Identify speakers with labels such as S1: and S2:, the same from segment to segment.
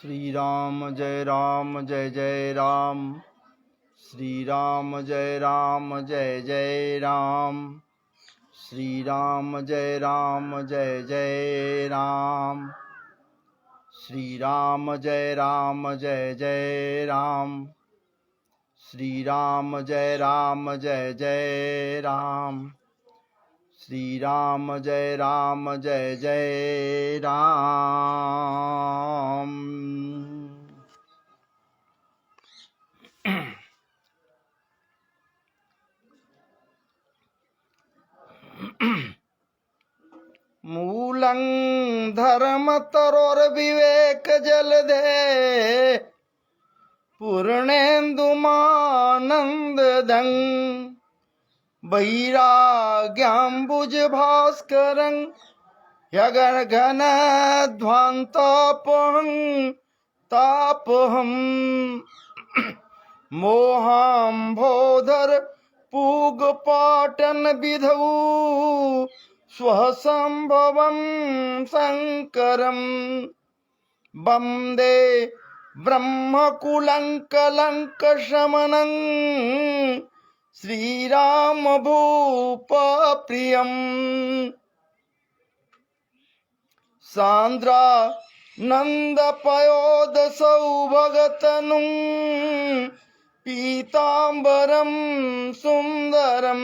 S1: श्री राम जय जय राम। श्री राम जय जय राम। श्री राम जय जय राम। श्री राम जय जय राम। श्री राम जय जय राम। श्री राम जय जय राम। मूलं धर्मतरोर्विवेक जलधे पूर्णेन्दुमानन्ददं वैराग्याम्बुज भास्करं ह्यगणघनध्वान्तोपहं तापहं मोहाम्भोधर पूगपाटन विधौ स्वसंभवं शंकरं वन्दे ब्रह्मकुलङ्कलङ्कशमनं श्रीरामभूपप्रियं सान्द्रानन्दपयोदसौभगतनुं पीताम्बरं सुन्दरं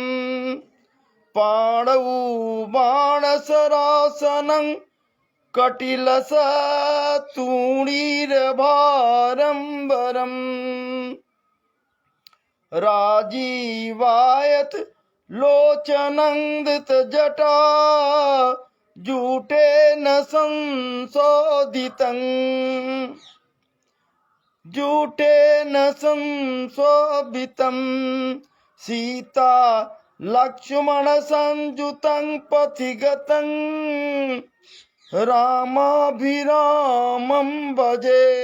S1: पाणौ बाणसरासनं कटिलसतूणीरभारम्बरम् राजीवायत लोचनं धृतजटा जूटेन संशोभितं सीता लक्ष्मण संयुतं पथिगतं रामाभिरामं भजे।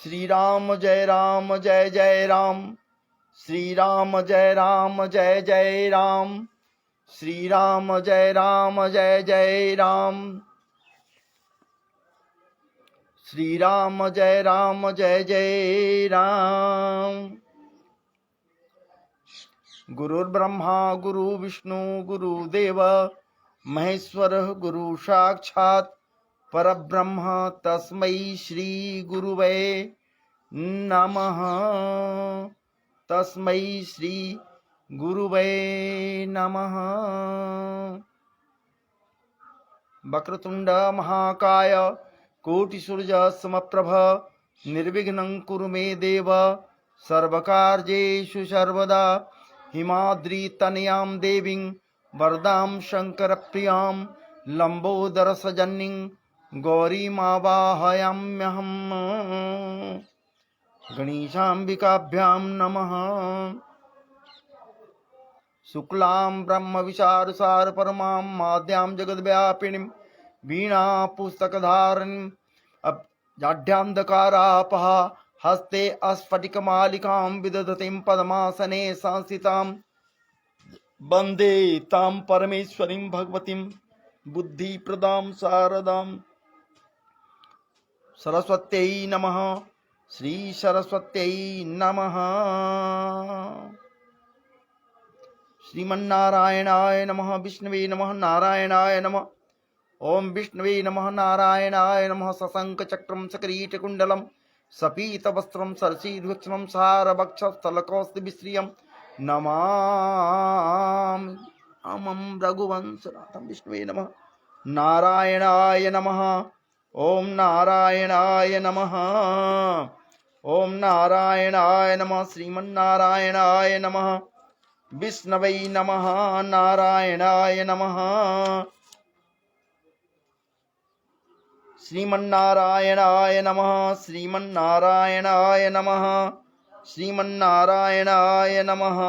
S1: श्री राम जय जय राम। श्री राम जय जय राम। श्री राम जय जय राम। श्री राम जय जय राम। गुरुर्ब्रह्मा गुरु विष्णु गुरुदेव महेश्वर गुरु साक्षात् परब्रह्म तस्मै श्री गुरुवे नमः। तस्मै श्री गुरुवे नमः। वक्रतुंड महाकाय कोटिसूर्य समप्रभ निर्विघ्नं कुरु मे देव सर्वकार्येषु सर्वदा। हिमाद्रितनयां देवीं वरदां शङ्करप्रियां लम्बोदरसजनीं गौरीमावाहयाम्यहम्। गणेशाम्बिकाभ्यां नमः। शुक्लां ब्रह्मविशारसार परमां माद्यां जगद्व्यापिनीं वीणापुस्तकधारिणीं जाढ्यान्धकारापहा हस्ते स्फटिकमालिकां विदधतीं पद्मासने संस्थितां वन्दे तां परमेश्वरीं भगवतीं बुद्धिप्रदां शारदां। सरस्वत्यै नमः। श्री सरस्वत्यै नमः। श्रीमन्नारायणाय नमः। विष्णवे नमः। नारायणाय नमः। ओम विष्णवे नमः। नारायणाय नमः। सशंखचक्रं सकरीटकुण्डलं सपीतवस्त्रं सरसीरुक्षणं सारवक्षस्थलकौस्तुभिश्रियं नमामि अमं रघुवंशनाथं। विष्णवे नमः। नारायणाय नमः। ओम नारायणाय नमः। ओम नारायणाय नमः। श्रीमन्नारायणाय नमः। विष्णवे नमः। नारायणाय नमः। श्रीमन्नारायणाय नमः। श्रीमन्नारायणाय नमः। श्रीमन्नारायणाय नमः।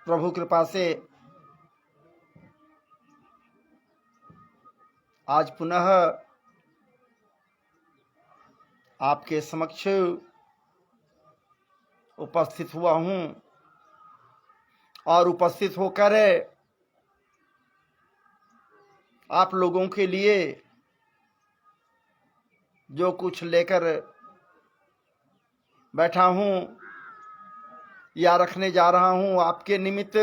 S1: प्रभु कृपा से आज पुनः आपके समक्ष उपस्थित हुआ हूँ और उपस्थित होकर आप लोगों के लिए जो कुछ लेकर बैठा हूँ या रखने जा रहा हूँ, आपके निमित्त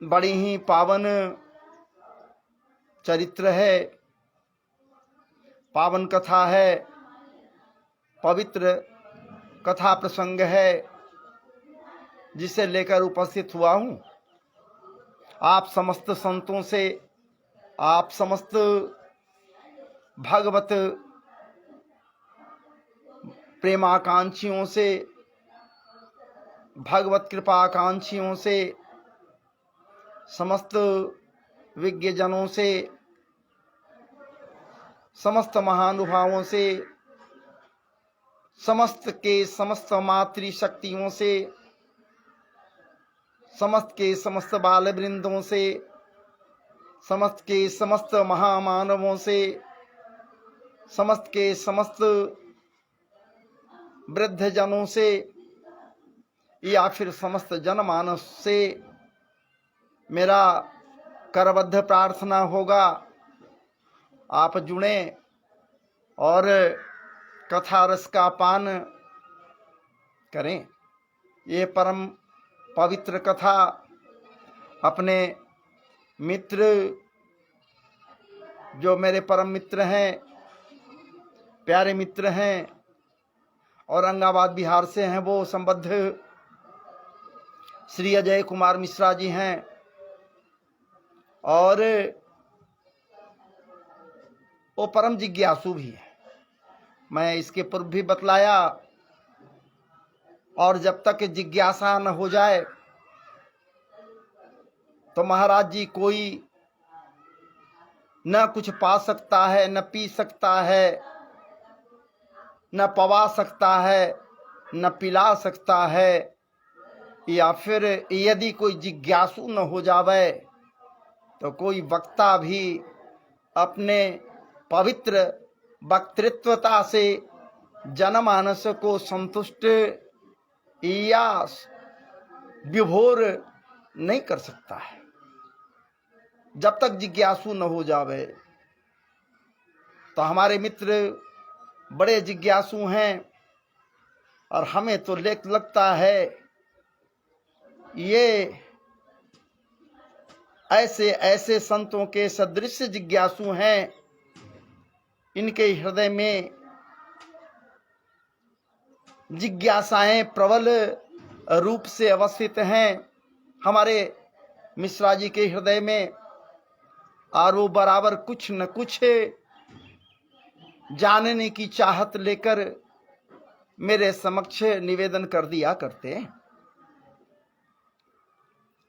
S1: बड़ी ही पावन चरित्र है, पावन कथा है, पवित्र कथा प्रसंग है, जिसे लेकर उपस्थित हुआ हूँ। आप समस्त संतों से, आप समस्त भगवत प्रेमाकांक्षियों से, भगवत कृपा आकांक्षियों से, समस्त विज्ञजनों से, समस्त महानुभावों से, समस्त के समस्त मातृशक्तियों से, समस्त के समस्त बाल वृंदों से, समस्त के समस्त महामानवों से, समस्त के समस्त वृद्ध जनों से या फिर समस्त जनमानस से मेरा करबद्ध प्रार्थना होगा, आप जुड़ें और कथा रस का पान करें। ये परम पवित्र कथा अपने मित्र, जो मेरे परम मित्र हैं, प्यारे मित्र हैं और औरंगाबाद बिहार से हैं, वो संबद्ध श्री अजय कुमार मिश्रा जी हैं और वो परम जिज्ञासु भी है। मैं इसके पूर्व भी बतलाया, और जब तक जिज्ञासा न हो जाए तो महाराज जी कोई न कुछ पा सकता है, न पी सकता है, न पवा सकता है, न पिला सकता है, या फिर यदि कोई जिज्ञासु न हो जावे तो कोई वक्ता भी अपने पवित्र वक्तृत्वता से जनमानस को संतुष्ट या विभोर नहीं कर सकता है। जब तक जिज्ञासु न हो जावे, तो हमारे मित्र बड़े जिज्ञासु हैं और हमें तो लगता है ये ऐसे ऐसे संतों के सदृश जिज्ञासु हैं, इनके हृदय में जिज्ञासाएं प्रबल रूप से अवस्थित हैं हमारे मिश्रा जी के हृदय में, और वो बराबर कुछ न कुछ जानने की चाहत लेकर मेरे समक्ष निवेदन कर दिया करते हैं।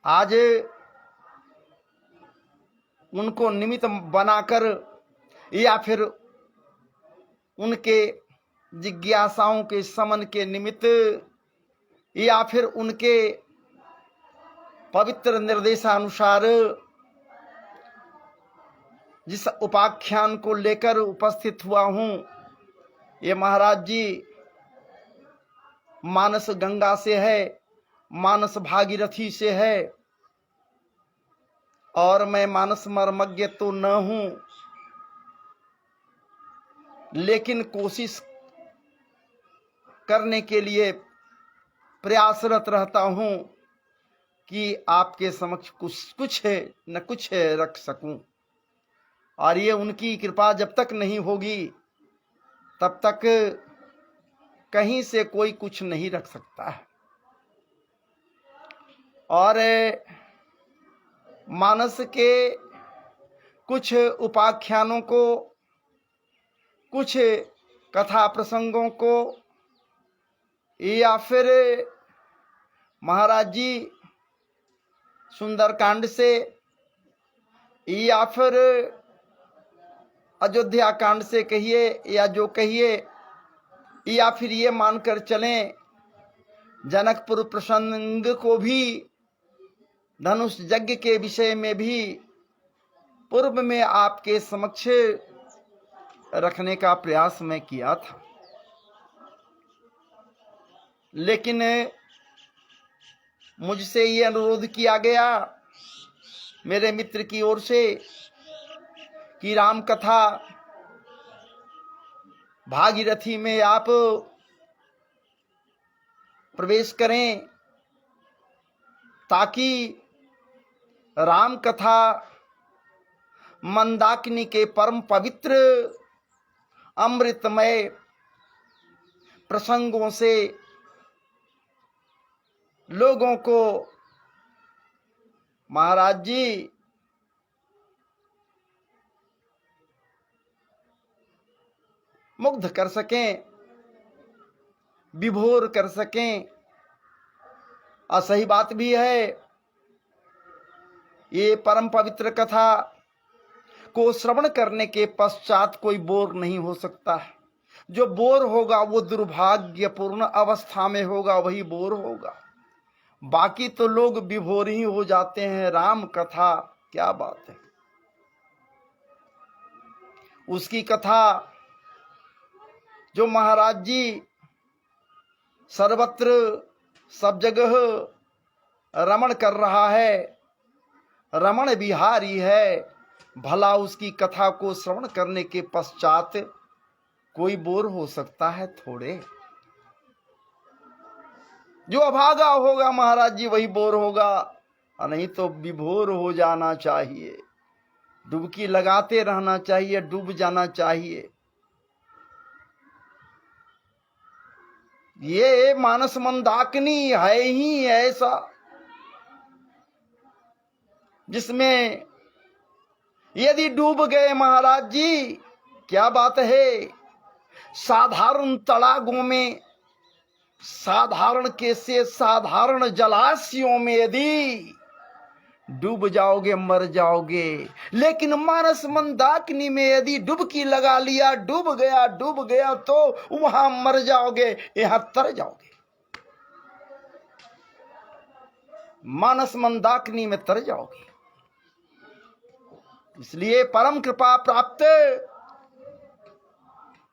S1: आज उनको निमित्त बनाकर या फिर उनके जिज्ञासाओं के समन के निमित्त या फिर उनके पवित्र निर्देशानुसार जिस उपाख्यान को लेकर उपस्थित हुआ हूँ, ये महाराज जी मानस गंगा से है, मानस भागीरथी से है, और मैं मानस मर्मज्ञ तो न हूँ, लेकिन कोशिश करने के लिए प्रयासरत रहता हूँ कि आपके समक्ष कुछ न कुछ रख सकूं। और ये उनकी कृपा जब तक नहीं होगी तब तक कहीं से कोई कुछ नहीं रख सकता है। और मानस के कुछ उपाख्यानों को, कुछ कथा प्रसंगों को, या फिर महाराज जी सुंदरकांड से या फिर अयोध्या कांड से कहिए या जो कहिए, या फिर ये मानकर चलें जनकपुर प्रसंग को भी, धनुष यज्ञ के विषय में भी पूर्व में आपके समक्ष रखने का प्रयास मैं किया था, लेकिन मुझसे ये अनुरोध किया गया मेरे मित्र की ओर से कि राम कथा भागीरथी में आप प्रवेश करें, ताकि राम कथा मंदाकिनी के परम पवित्र अमृतमय प्रसंगों से लोगों को महाराज जी मुग्ध कर सकें, विभोर कर सकें। और सही बात भी है, ये परम पवित्र कथा को श्रवण करने के पश्चात कोई बोर नहीं हो सकता है। जो बोर होगा वो दुर्भाग्यपूर्ण अवस्था में होगा, वही बोर होगा। बाकी तो लोग विभोर ही हो जाते हैं। राम कथा क्या बात है, उसकी कथा जो महाराज जी सर्वत्र सब जगह रमण कर रहा है, रमण बिहारी है, भला उसकी कथा को श्रवण करने के पश्चात कोई बोर हो सकता है? थोड़े। जो अभागा होगा महाराज जी वही बोर होगा, और नहीं तो विभोर हो जाना चाहिए, डुबकी लगाते रहना चाहिए, डूब जाना चाहिए। ये मानस मंदाकिनी है ही ऐसा जिसमें यदि डूब गए महाराज जी, क्या बात है। साधारण तड़ागों में, साधारण कैसे साधारण जलाशयों में यदि डूब जाओगे मर जाओगे, लेकिन मानस मंदाकिनी में यदि डुबकी लगा लिया, डूब गया तो वहां मर जाओगे, यहां तर जाओगे। मानस मंदाकिनी में तर जाओगे। इसलिए परम कृपा प्राप्त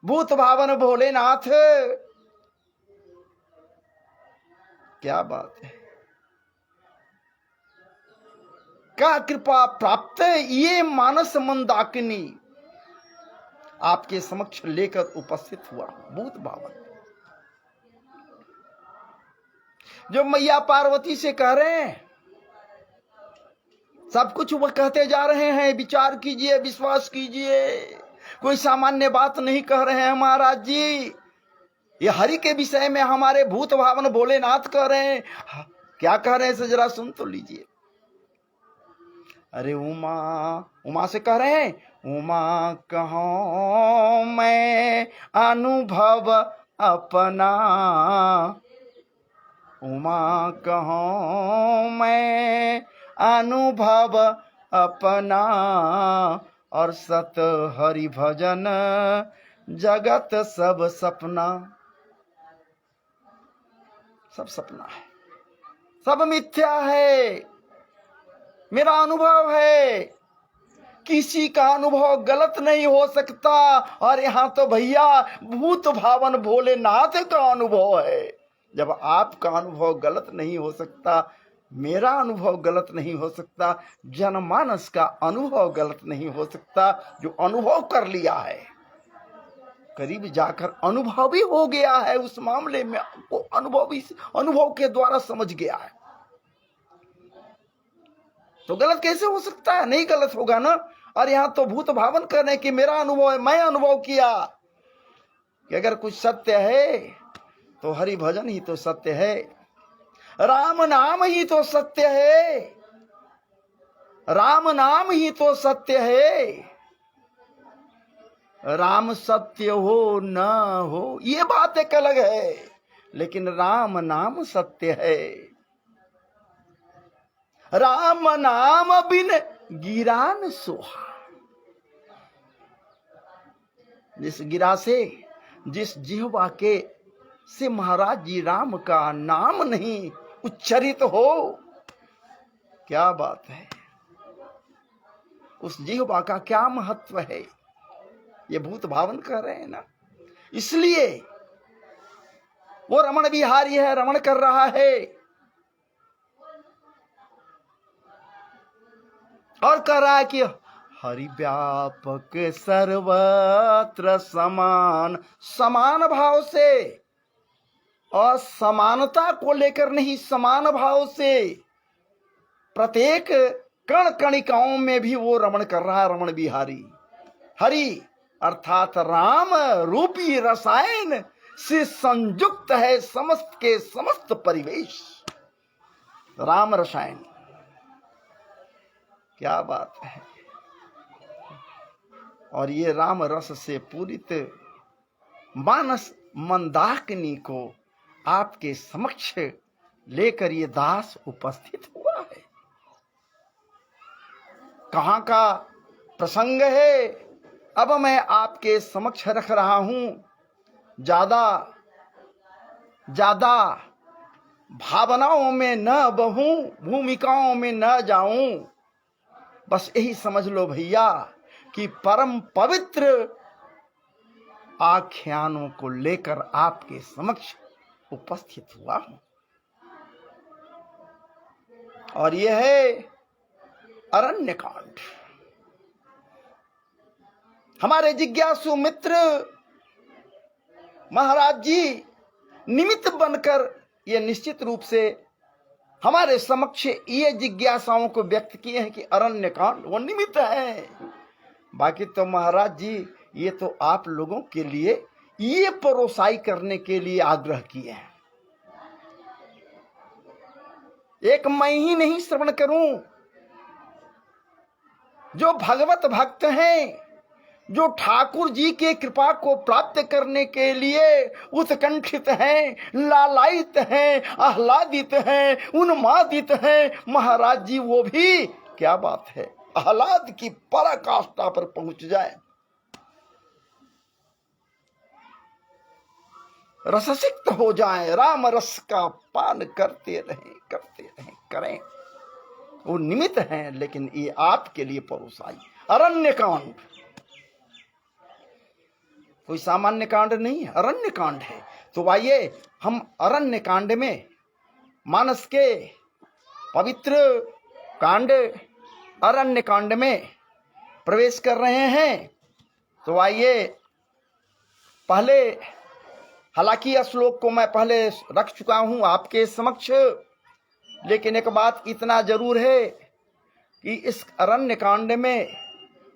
S1: भूत भावन भोलेनाथ, क्या बात है, का कृपा प्राप्त ये मानस मंदाकिनी आपके समक्ष लेकर उपस्थित हुआ। भूत भावन जो मैया पार्वती से कह रहे हैं, सब कुछ वह कहते जा रहे हैं। विचार कीजिए, विश्वास कीजिए, कोई सामान्य बात नहीं कह रहे हैं महाराज जी। ये हरि के विषय में हमारे भूत भावन भोलेनाथ कह रहे हैं। क्या कह रहे हैं जरा सुन तो लीजिए। अरे उमा से कह रहे हैं, उमा कहूं मैं अनुभव अपना, उमा कहूं मैं अनुभव अपना, और सत हरि भजन जगत सब सपना। सब सपना है, सब मिथ्या है। मेरा अनुभव है, किसी का अनुभव गलत नहीं हो सकता। और यहां तो भैया भूत भावन भोलेनाथ का अनुभव है। जब आपका अनुभव गलत नहीं हो सकता, मेरा अनुभव गलत नहीं हो सकता, जनमानस का अनुभव गलत नहीं हो सकता। जो अनुभव कर लिया है, करीब जाकर अनुभवी हो गया है, उस मामले में वो अनुभव के द्वारा समझ गया है, तो गलत कैसे हो सकता है? नहीं गलत होगा ना। और यहां तो भूत भावन करने की मेरा अनुभव है, मैं अनुभव किया कि अगर कुछ सत्य है तो हरि भजन ही तो सत्य है, राम नाम ही तो सत्य है, राम नाम ही तो सत्य है। राम सत्य हो न हो ये बात एक अलग है, लेकिन राम नाम सत्य है। राम नाम बिन गिरा न सोहा। जिस गिरा से, जिस जिह्वा के से महाराज जी राम का नाम नहीं उच्चरित हो। क्या बात है, उस जिह्वा का क्या महत्व है, ये भूत भावन कह रहे हैं ना। इसलिए वो रमण बिहारी है, रमण कर रहा है और कह रहा है कि हरि व्यापक सर्वत्र समान, समान भाव से और समानता को लेकर नहीं, समान भाव से प्रत्येक कण कणिकाओं में भी वो रमण कर रहा है। रमण बिहारी हरि अर्थात राम रूपी रसायन से संयुक्त है समस्त के समस्त परिवेश, राम रसायन। क्या बात है। और ये राम रस से पूरित मानस मंदाकिनी को आपके समक्ष लेकर ये दास उपस्थित हुआ है। कहां का प्रसंग है अब मैं आपके समक्ष रख रहा हूं। ज्यादा भावनाओं में न बहूं, भूमिकाओं में न जाऊं। बस यही समझ लो भैया कि परम पवित्र आख्यानों को लेकर आपके समक्ष उपस्थित हुआ हूं। और यह है अरण्यकांड। हमारे जिज्ञासु मित्र महाराज जी निमित्त बनकर ये निश्चित रूप से हमारे समक्ष ये जिज्ञासाओं को व्यक्त किए हैं कि अरण्यकांड वो निमित्त है। बाकी तो महाराज जी ये तो आप लोगों के लिए ये परोसाई करने के लिए आग्रह किए हैं। एक मैं ही नहीं श्रवण करूं, जो भगवत भक्त हैं, जो ठाकुर जी के कृपा को प्राप्त करने के लिए उत्कंठित हैं, लालायित हैं, आह्लादित हैं, उन्मादित हैं, महाराज जी वो भी क्या बात है आह्लाद की पराकाष्ठा पर पहुंच जाए, रससिक्त हो जाए, राम रस का पान करते रहें करें। वो निमित्त हैं, लेकिन ये आपके लिए परोसाई। अरण्यकांड कोई सामान्य कांड नहीं है, अरण्य कांड है। तो आइए हम अरण्य कांड में, मानस के पवित्र कांड अरण्य कांड में प्रवेश कर रहे हैं। तो आइए पहले, हालांकि यह श्लोक को मैं पहले रख चुका हूं आपके समक्ष, लेकिन एक बात इतना जरूर है कि इस अरण्य कांड में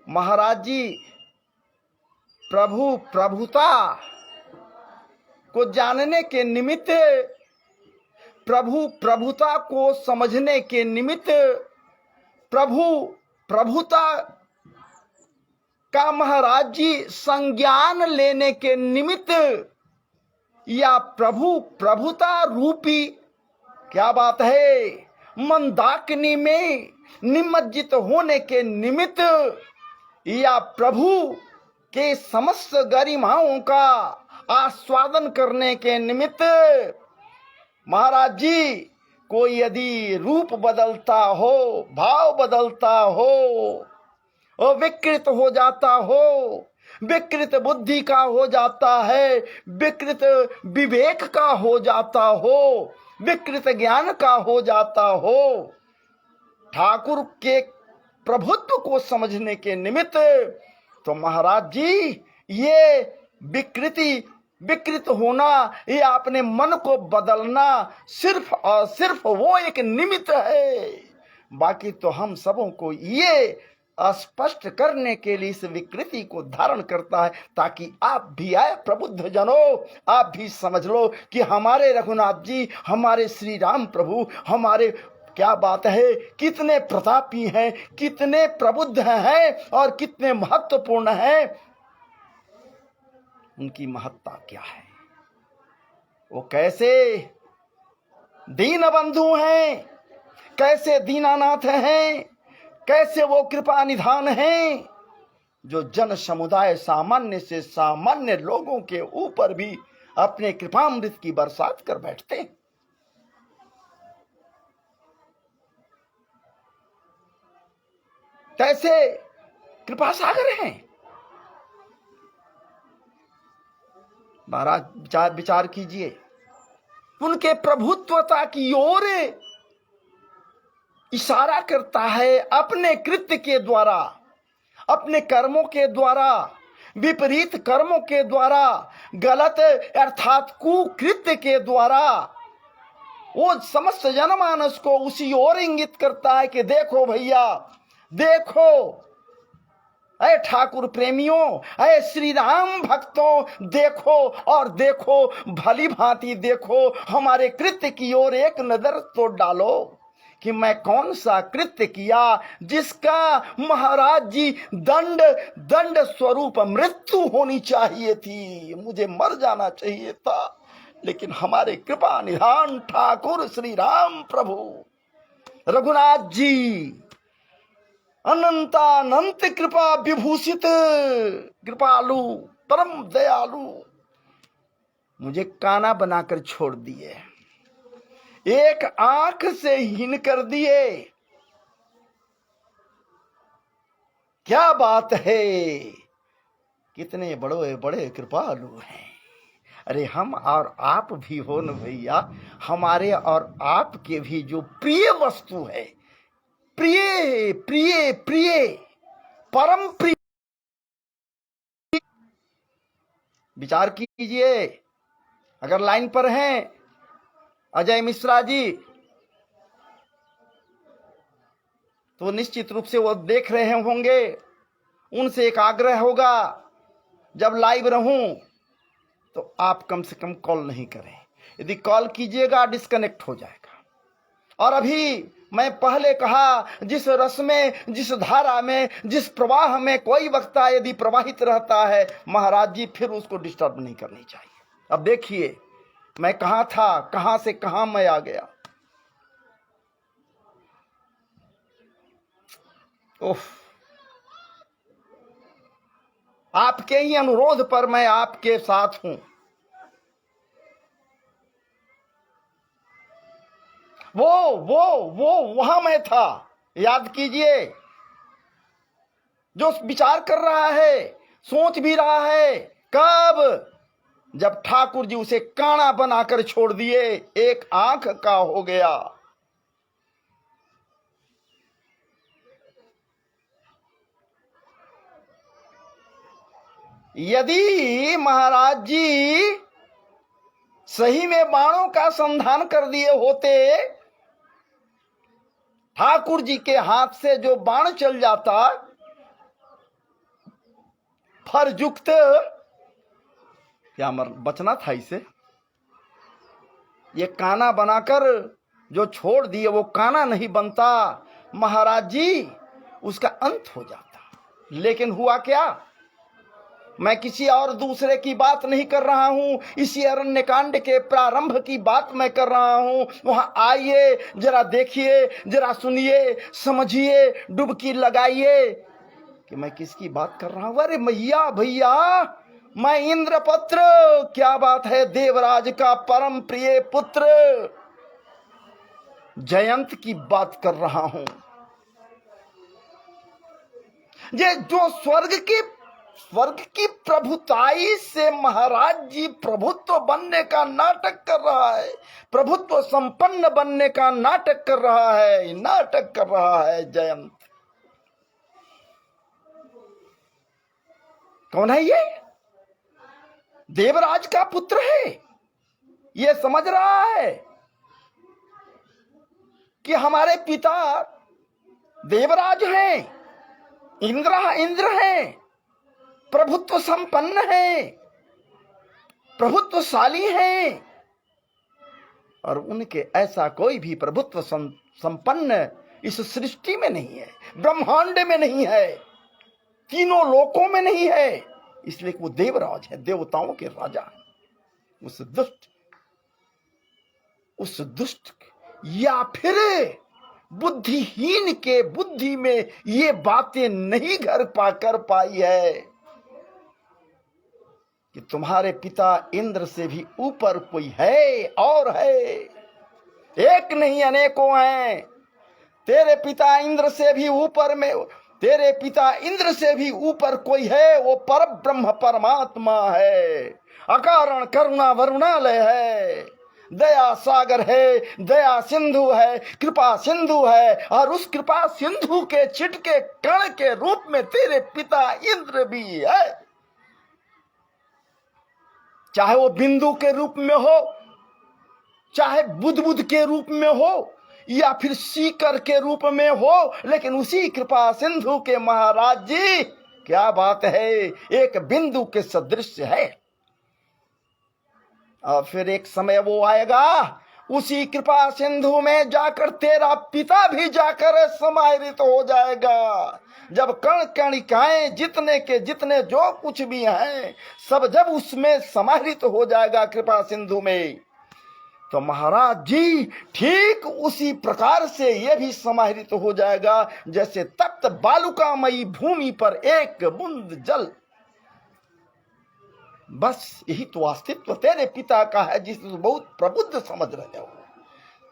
S1: महाराज जी प्रभुता को जानने के निमित्त, प्रभुता को समझने के निमित्त, प्रभुता का महाराज जी संज्ञान लेने के निमित्त, या प्रभुता रूपी क्या बात है मंदाकिनी में निमज्जित होने के निमित्त, या प्रभु के समस्त गरिमाओं का आस्वादन करने के निमित्त महाराज जी को यदि रूप बदलता हो, भाव बदलता हो, और विकृत हो जाता हो, विकृत बुद्धि का हो जाता है, विकृत विवेक का हो जाता हो, विकृत ज्ञान का हो जाता हो, ठाकुर के प्रभुत्व को समझने के निमित्त, तो महाराज जी ये विकृत होना, ये अपने मन को बदलना सिर्फ और सिर्फ वो एक निमित्त है। बाकी तो हम सबों को ये स्पष्ट करने के लिए इस विकृति को धारण करता है, ताकि आप भी आए प्रबुद्ध जनों, आप भी समझ लो कि हमारे रघुनाथ जी, हमारे श्री राम प्रभु, हमारे क्या बात है कितने प्रतापी हैं, कितने प्रबुद्ध हैं और कितने महत्वपूर्ण हैं। उनकी महत्ता क्या है, वो कैसे दीन बंधु हैं, कैसे दीनानाथ हैं, कैसे वो कृपा निधान हैं, जो जन समुदाय सामान्य से सामान्य लोगों के ऊपर भी अपने कृपामृत की बरसात कर बैठते हैं। कैसे कृपा सागर हैं महाराज, विचार कीजिए। उनके प्रभुत्वता की ओर इशारा करता है अपने कृत्य के द्वारा, अपने कर्मों के द्वारा, विपरीत कर्मों के द्वारा, गलत अर्थात कुकृत्य के द्वारा वो समस्त जनमानस को उसी ओर इंगित करता है कि देखो भैया, देखो अय ठाकुर प्रेमियों, अय श्री राम भक्तों, देखो और देखो, भली भांति देखो, हमारे कृत्य की ओर एक नजर तो डालो कि मैं कौन सा कृत्य किया जिसका महाराज जी दंड स्वरूप मृत्यु होनी चाहिए थी, मुझे मर जाना चाहिए था, लेकिन हमारे कृपा निधान ठाकुर श्री राम प्रभु रघुनाथ जी अनंतानंत कृपा विभूषित कृपालु परम दयालु मुझे काना बनाकर छोड़ दिए, एक आंख से हीन कर दिए। क्या बात है, कितने बड़े बड़े कृपालु हैं। अरे हम और आप भी हो न भैया, हमारे और आपके भी जो प्रिय वस्तु है, प्रिय प्रिय प्रिय परम प्रिय, विचार कीजिए। अगर लाइन पर हैं अजय मिश्रा जी तो निश्चित रूप से वो देख रहे होंगे, उनसे एक आग्रह होगा जब लाइव रहूं तो आप कम से कम कॉल नहीं करें, यदि कॉल कीजिएगा डिस्कनेक्ट हो जाएगा। और अभी मैं पहले कहा, जिस रस में, जिस धारा में, जिस प्रवाह में कोई वक्ता यदि प्रवाहित रहता है महाराज जी, फिर उसको डिस्टर्ब नहीं करनी चाहिए। अब देखिए मैं कहां था, कहां से कहां मैं आ गया। ओह, आपके ही अनुरोध पर मैं आपके साथ हूं। वो वहां मैं था, याद कीजिए। जो विचार कर रहा है, सोच भी रहा है, कब? जब ठाकुर जी उसे काना बनाकर छोड़ दिए, एक आंख का हो गया। यदि महाराज जी सही में बाणों का संधान कर दिए होते, ठाकुर जी के हाथ से जो बाण चल जाता फरजुक्त, क्या बचना था इसे। ये काना बनाकर जो छोड़ दिए वो काना नहीं बनता महाराज जी, उसका अंत हो जाता। लेकिन हुआ क्या? मैं किसी और दूसरे की बात नहीं कर रहा हूं, इसी अरण्यकांड के प्रारंभ की बात मैं कर रहा हूं। वहां आइए, जरा देखिए, जरा सुनिए, समझिए, डुबकी लगाइए कि मैं किसकी बात कर रहा हूं। अरे मैया भैया, मैं इंद्रपत्र, क्या बात है, देवराज का परम प्रिय पुत्र जयंत की बात कर रहा हूं। ये जो स्वर्ग की प्रभुताई से महाराज जी प्रभुत्व बनने का नाटक कर रहा है, प्रभुत्व संपन्न बनने का नाटक कर रहा है, नाटक कर रहा है जयंत। कौन है ये? देवराज का पुत्र है। ये समझ रहा है कि हमारे पिता देवराज हैं, इंद्र हैं, प्रभुत्व संपन्न है, प्रभुत्वशाली है, और उनके ऐसा कोई भी प्रभुत्व संपन्न इस सृष्टि में नहीं है, ब्रह्मांड में नहीं है, तीनों लोकों में नहीं है। इसलिए वो देवराज है, देवताओं के राजा है। उस दुष्ट या फिर बुद्धिहीन के बुद्धि में ये बातें नहीं घर कर पाई है। कि तुम्हारे पिता इंद्र से भी ऊपर कोई है और है, एक नहीं अनेकों हैं। तेरे पिता इंद्र से भी ऊपर में, तेरे पिता इंद्र से भी ऊपर कोई है, वो पर ब्रह्म परमात्मा है, अकारण करुणा वरुणालय है, दया सागर है, दया सिंधु है, कृपा सिंधु है। और उस कृपा सिंधु के चिटके कण के रूप में तेरे पिता इंद्र भी है। चाहे वो बिंदु के रूप में हो, चाहे बुद्ध के रूप में हो, या फिर सीकर के रूप में हो, लेकिन उसी कृपा सिंधु के महाराज जी, क्या बात है, एक बिंदु के सदृश है। और फिर एक समय वो आएगा, उसी कृपा सिंधु में जाकर तेरा पिता भी जाकर समाहित हो जाएगा। जब कण कणिकाएं जितने के जितने जो कुछ भी हैं, सब जब उसमें समाहित हो जाएगा कृपा सिंधु में, तो महाराज जी ठीक उसी प्रकार से यह भी समाहित हो जाएगा जैसे तप्त बालुकामयी भूमि पर एक बूंद जल। बस यही तो अस्तित्व तेरे पिता का है, जिसे बहुत प्रबुद्ध समझ रहे हो।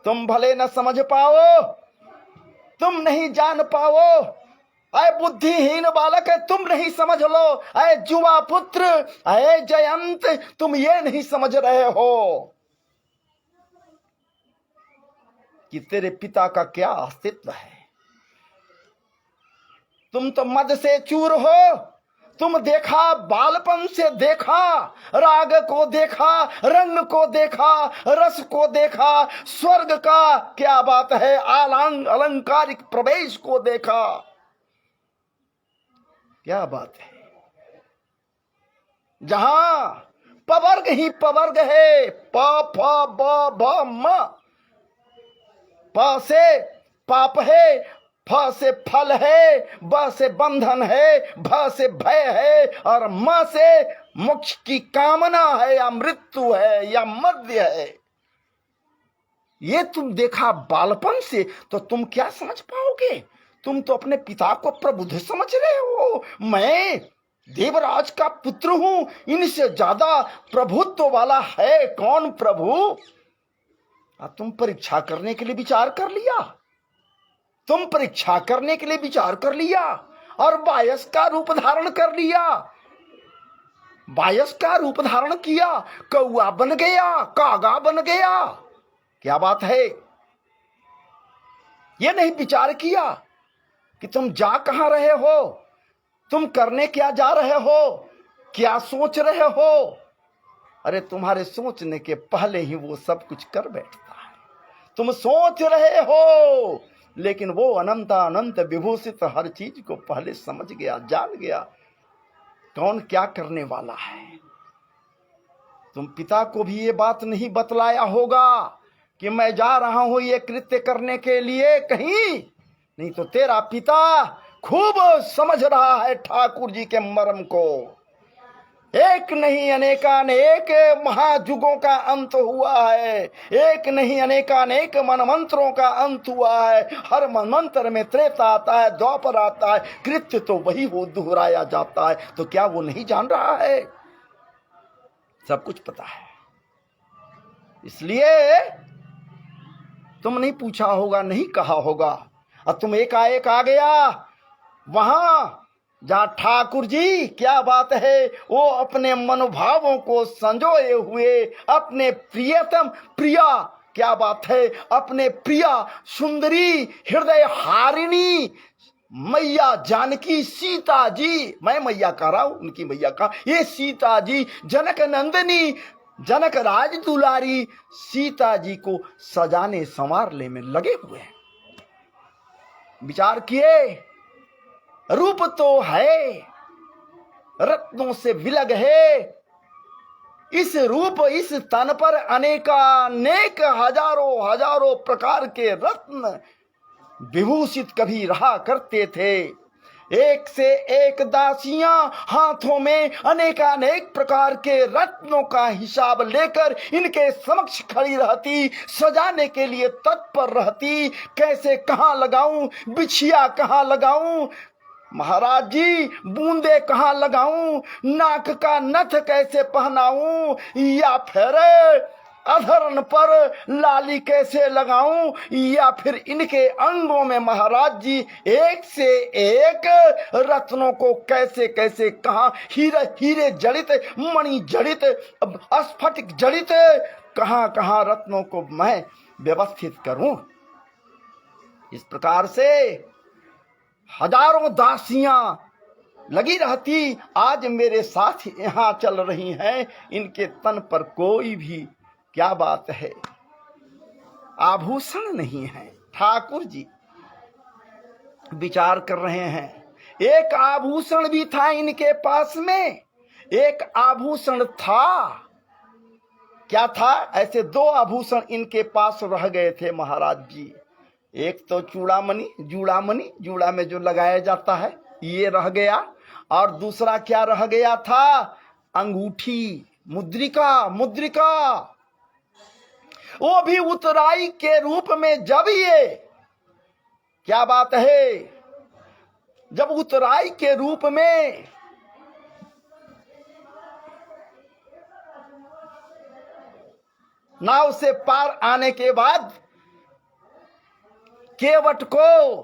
S1: तुम भले न समझ पाओ, तुम नहीं जान पाओ, अय बुद्धिहीन बालक है, तुम नहीं समझ लो। अय जुवा पुत्र, अय जयंत, तुम ये नहीं समझ रहे हो कि तेरे पिता का क्या अस्तित्व है। तुम तो मद से चूर हो, तुम देखा, बालपन से देखा, राग को देखा, रंग को देखा, रस को देखा, स्वर्ग का क्या बात है अलंकारिक प्रवेश को देखा। क्या बात है, जहां पवर्ग ही पवर्ग है, प फ ब भ म, प से पाप है, फ से फल है, ब से बंधन है, भ से भय है, और म से मोक्ष की कामना है, या मृत्यु है, या मध्य है। ये तुम देखा बालपन से, तो तुम क्या समझ पाओगे? तुम तो अपने पिता को प्रबुद्ध समझ रहे हो। मैं देवराज का पुत्र हूं, इनसे ज्यादा प्रभुत्व वाला है कौन प्रभु? तुम परीक्षा करने के लिए विचार कर लिया, तुम परीक्षा करने के लिए विचार कर लिया, और बायस का रूप धारण कर लिया, बायस का रूप धारण किया, कौआ बन गया, कागा बन गया। क्या बात है, यह नहीं विचार किया कि तुम जा कहां रहे हो, तुम करने क्या जा रहे हो, क्या सोच रहे हो। अरे तुम्हारे सोचने के पहले ही वो सब कुछ कर बैठता है। तुम सोच रहे हो, लेकिन वो अनंत विभूषित हर चीज को पहले समझ गया, जान गया कौन क्या करने वाला है। तुम पिता को भी ये बात नहीं बतलाया होगा कि मैं जा रहा हूं ये कृत्य करने के लिए कहीं, नहीं तो तेरा पिता खूब समझ रहा है ठाकुर जी के मर्म को। एक नहीं अनेकानेक महायुगों का अंत हुआ है, एक नहीं अनेकानेक मनमंत्रों का अंत हुआ है। हर मनमंत्र में त्रेता आता है, द्वापर आता है, कृत्य तो वही हो दोहराया जाता है। तो क्या वो नहीं जान रहा है? सब कुछ पता है। इसलिए तुम नहीं पूछा होगा, नहीं कहा होगा, और तुम एकाएक आ गया वहां जहां ठाकुर जी, क्या बात है, वो अपने मनोभावों को संजोए हुए अपने प्रियतम प्रिया, क्या बात है, अपने प्रिया सुंदरी हृदय हारिणी मैया जानकी सीता जी, मैं मैया कह रहा हूं, उनकी मैया का, ये सीता जी जनक नंदनी, जनक राज दुलारी सीता जी को सजाने संवारने में लगे हुए हैं। विचार किए, रूप तो है, रत्नों से विलग है, इस रूप इस तन पर अनेकानेक हजारों हजारों प्रकार के रत्न विभूषित कभी रहा करते थे। एक से एक दासियां हाथों में अनेकानेक प्रकार के रत्नों का हिसाब लेकर इनके समक्ष खड़ी रहती, सजाने के लिए तत्पर रहती। कैसे कहां लगाऊं, बिछिया कहां लगाऊं, महाराज जी बूंदे कहाँ लगाऊं, नाक का नथ कैसे पहनाऊं, या फिर अधरन पर लाली कैसे लगाऊं, या फिर इनके अंगों में महाराज जी एक से एक रत्नों को कैसे कैसे कहाँ हीरे जड़ित, मणि जड़ित, स्फटिक जड़ित, कहाँ कहाँ रत्नों को मैं व्यवस्थित करूं। इस प्रकार से हजारों दासियां लगी रहती, आज मेरे साथ यहां चल रही हैं, इनके तन पर कोई भी क्या बात है आभूषण नहीं है। ठाकुर जी विचार कर रहे हैं, एक आभूषण भी था इनके पास में, एक आभूषण था, क्या था, ऐसे दो आभूषण इनके पास रह गए थे महाराज जी। एक तो चूड़ामणि, जूड़ामणि, जूड़ा में जो लगाया जाता है, ये रह गया, और दूसरा क्या रह गया था, अंगूठी, मुद्रिका, मुद्रिका, वो भी उतराई के रूप में। जब ये क्या बात है, जब उतराई के रूप में नाव से पार आने के बाद केवट को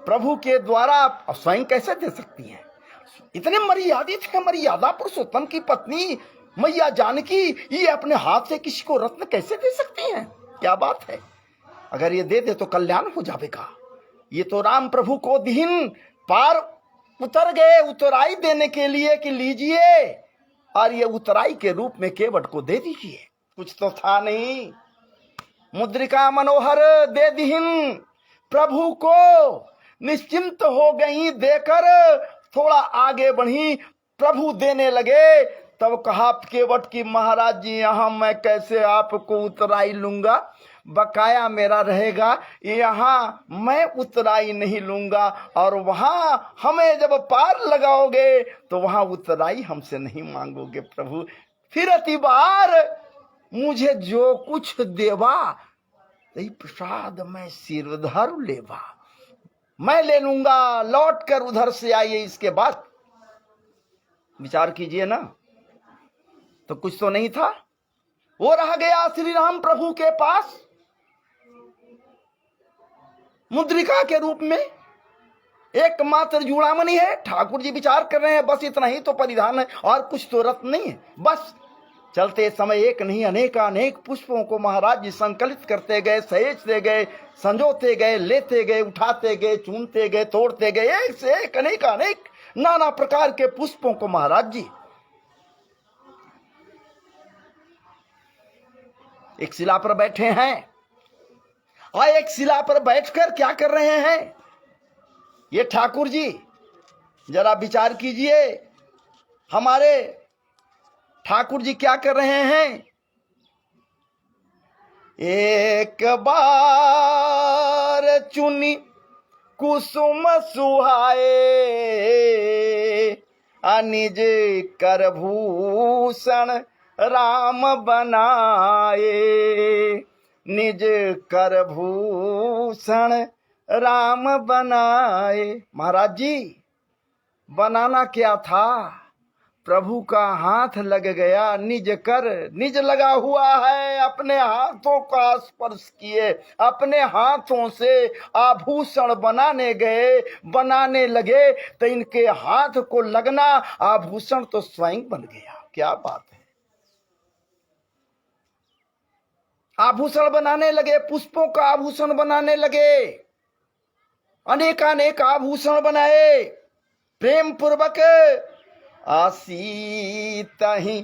S1: प्रभु के द्वारा स्वयं कैसे दे सकती हैं, इतने मर्यादित है, मर्यादा पुरुषोत्तम की पत्नी मैया जानकी, ये अपने हाथ से किसी को रत्न कैसे दे सकती हैं, क्या बात है। अगर ये दे दे तो कल्याण हो जाएगा। ये तो राम प्रभु को दीन पार उतर गए उतराई देने के लिए कि लीजिए, और ये उतराई के रूप में केवट को दे दीजिए, कुछ तो था नहीं। मुद्रिका मनोहर दे दीन प्रभु को, निश्चिंत हो गई देकर, थोड़ा आगे बढ़ी, प्रभु देने लगे, तब कहा केवट की महाराज जी यहाँ मैं कैसे आपको उतराई लूंगा, बकाया मेरा रहेगा, यहाँ मैं उतराई नहीं लूंगा, और वहां हमें जब पार लगाओगे तो वहां उतराई हमसे नहीं मांगोगे प्रभु, फिर अति बार मुझे जो कुछ देवा तही प्रसाद मैं सिरधर लेवा, मैं ले लूंगा, लौट कर उधर से आइए। इसके बाद विचार कीजिए ना, तो कुछ तो नहीं था, वो रह गया श्री राम प्रभु के पास मुद्रिका के रूप में, एकमात्र जूड़ामणि है। ठाकुर जी विचार कर रहे हैं बस इतना ही तो परिधान है, और कुछ तो रत्न नहीं है। बस चलते समय एक नहीं अनेक पुष्पों को महाराज जी संकलित करते गए, सहेजते गए, संजोते गए, लेते गए, उठाते गए, चूमते गए, तोड़ते गए, एक से एक अनेक नाना प्रकार के पुष्पों को महाराज जी एक शिला पर बैठे हैं, और एक शिला पर बैठकर क्या कर रहे हैं ये ठाकुर जी, जरा विचार कीजिए, हमारे ठाकुर जी क्या कर रहे हैं। एक बार चुनी कुसुम सुहाए, निज कर भूषण राम बनाए, निज कर भूषण राम बनाए। महाराज जी बनाना क्या था, प्रभु का हाथ लग गया, निज कर, निज लगा हुआ है, अपने हाथों का स्पर्श किए, अपने हाथों से आभूषण बनाने गए, बनाने लगे, तो इनके हाथ को लगना आभूषण तो स्वयं बन गया। क्या बात है, आभूषण बनाने लगे, पुष्पों का आभूषण बनाने लगे, अनेक आभूषण बनाए, प्रेम पूर्वक आसीत ही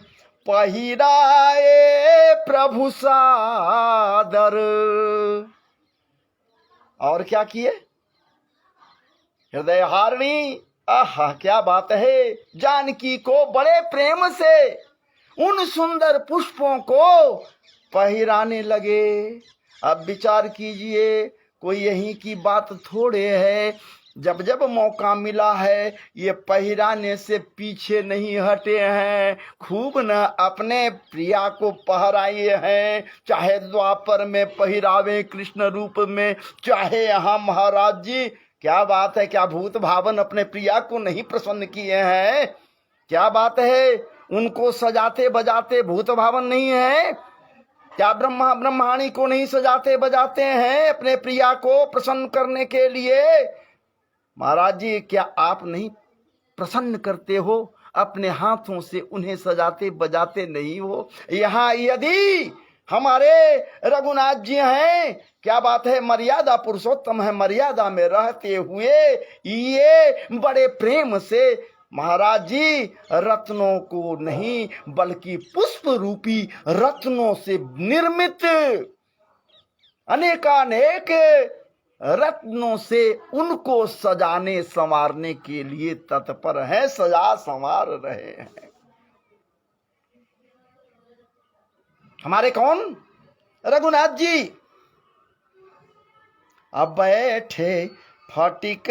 S1: पहिराए प्रभु सादर। और क्या किए, हृदय हारिणी, आहा क्या बात है, जानकी को बड़े प्रेम से उन सुंदर पुष्पों को पहिराने लगे। अब विचार कीजिए, कोई यहीं की बात थोड़े है, जब जब मौका मिला है ये पहिराने से पीछे नहीं हटे हैं, खूब न अपने प्रिया को पहराए हैं, चाहे द्वापर में पहिरावे कृष्ण रूप में, चाहे यहाँ महाराज जी क्या बात है, क्या भूत भावन अपने प्रिया को नहीं प्रसन्न किए हैं? क्या बात है, उनको सजाते बजाते भूत भावन नहीं है? क्या ब्रह्माणी को नहीं सजाते बजाते हैं अपने प्रिया को प्रसन्न करने के लिए? महाराज जी, क्या आप नहीं प्रसन्न करते हो? अपने हाथों से उन्हें सजाते बजाते नहीं हो? यहाँ यदि हमारे रघुनाथ जी हैं, क्या बात है, मर्यादा पुरुषोत्तम है, मर्यादा में रहते हुए ये बड़े प्रेम से महाराज जी रत्नों को नहीं बल्कि पुष्प रूपी रत्नों से निर्मित अनेकानेक रत्नों से उनको सजाने संवारने के लिए तत्पर है, सजा संवार रहे हैं। हमारे कौन? रघुनाथ जी। अब बैठे फटिक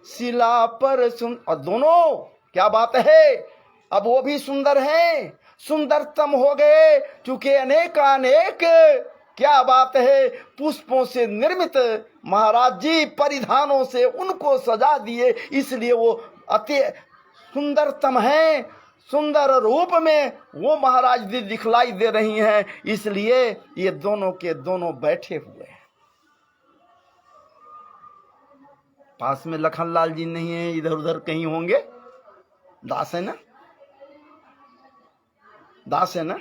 S1: शिला पर और दोनों, क्या बात है, अब वो भी सुंदर हैं, सुंदरतम हो गए, चूंकि अनेकानेक क्या बात है पुष्पों से निर्मित महाराज जी परिधानों से उनको सजा दिए, इसलिए वो अति सुंदरतम हैं। सुंदर रूप में वो महाराज जी दिखलाई दे रही हैं, इसलिए ये दोनों के दोनों बैठे हुए हैं। पास में लखनलाल जी नहीं है, इधर उधर कहीं होंगे। दास है ना, दास है ना,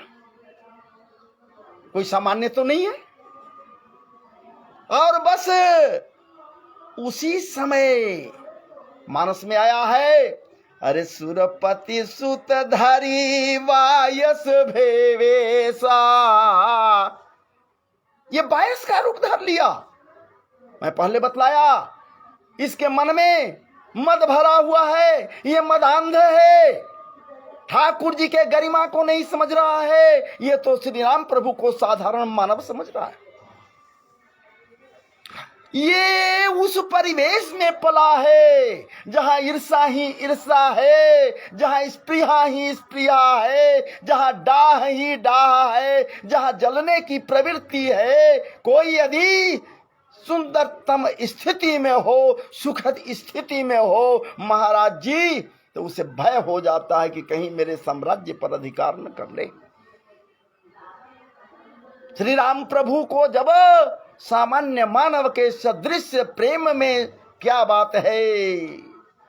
S1: कोई सामान्य तो नहीं है। और बस उसी समय मानस में आया है, अरे सुरपति सुतधारी वायस भेवेशा, ये बायस का रूप धर लिया। मैं पहले बतलाया, इसके मन में मद भरा हुआ है, ये मदांध है, ठाकुर जी के गरिमा को नहीं समझ रहा है, ये तो श्री राम प्रभु को साधारण मानव समझ रहा है। ये उस परिवेश में पला है जहां ईर्षा ही ईर्षा है, जहां स्पृहा ही स्पृहा है, जहां डाह ही डाह है, जहां जलने की प्रवृत्ति है। कोई यदि सुंदरतम स्थिति में हो, सुखद स्थिति में हो महाराज जी, तो उसे भय हो जाता है कि कहीं मेरे साम्राज्य पर अधिकार न कर ले। श्री राम प्रभु को जब सामान्य मानव के सदृश प्रेम में क्या बात है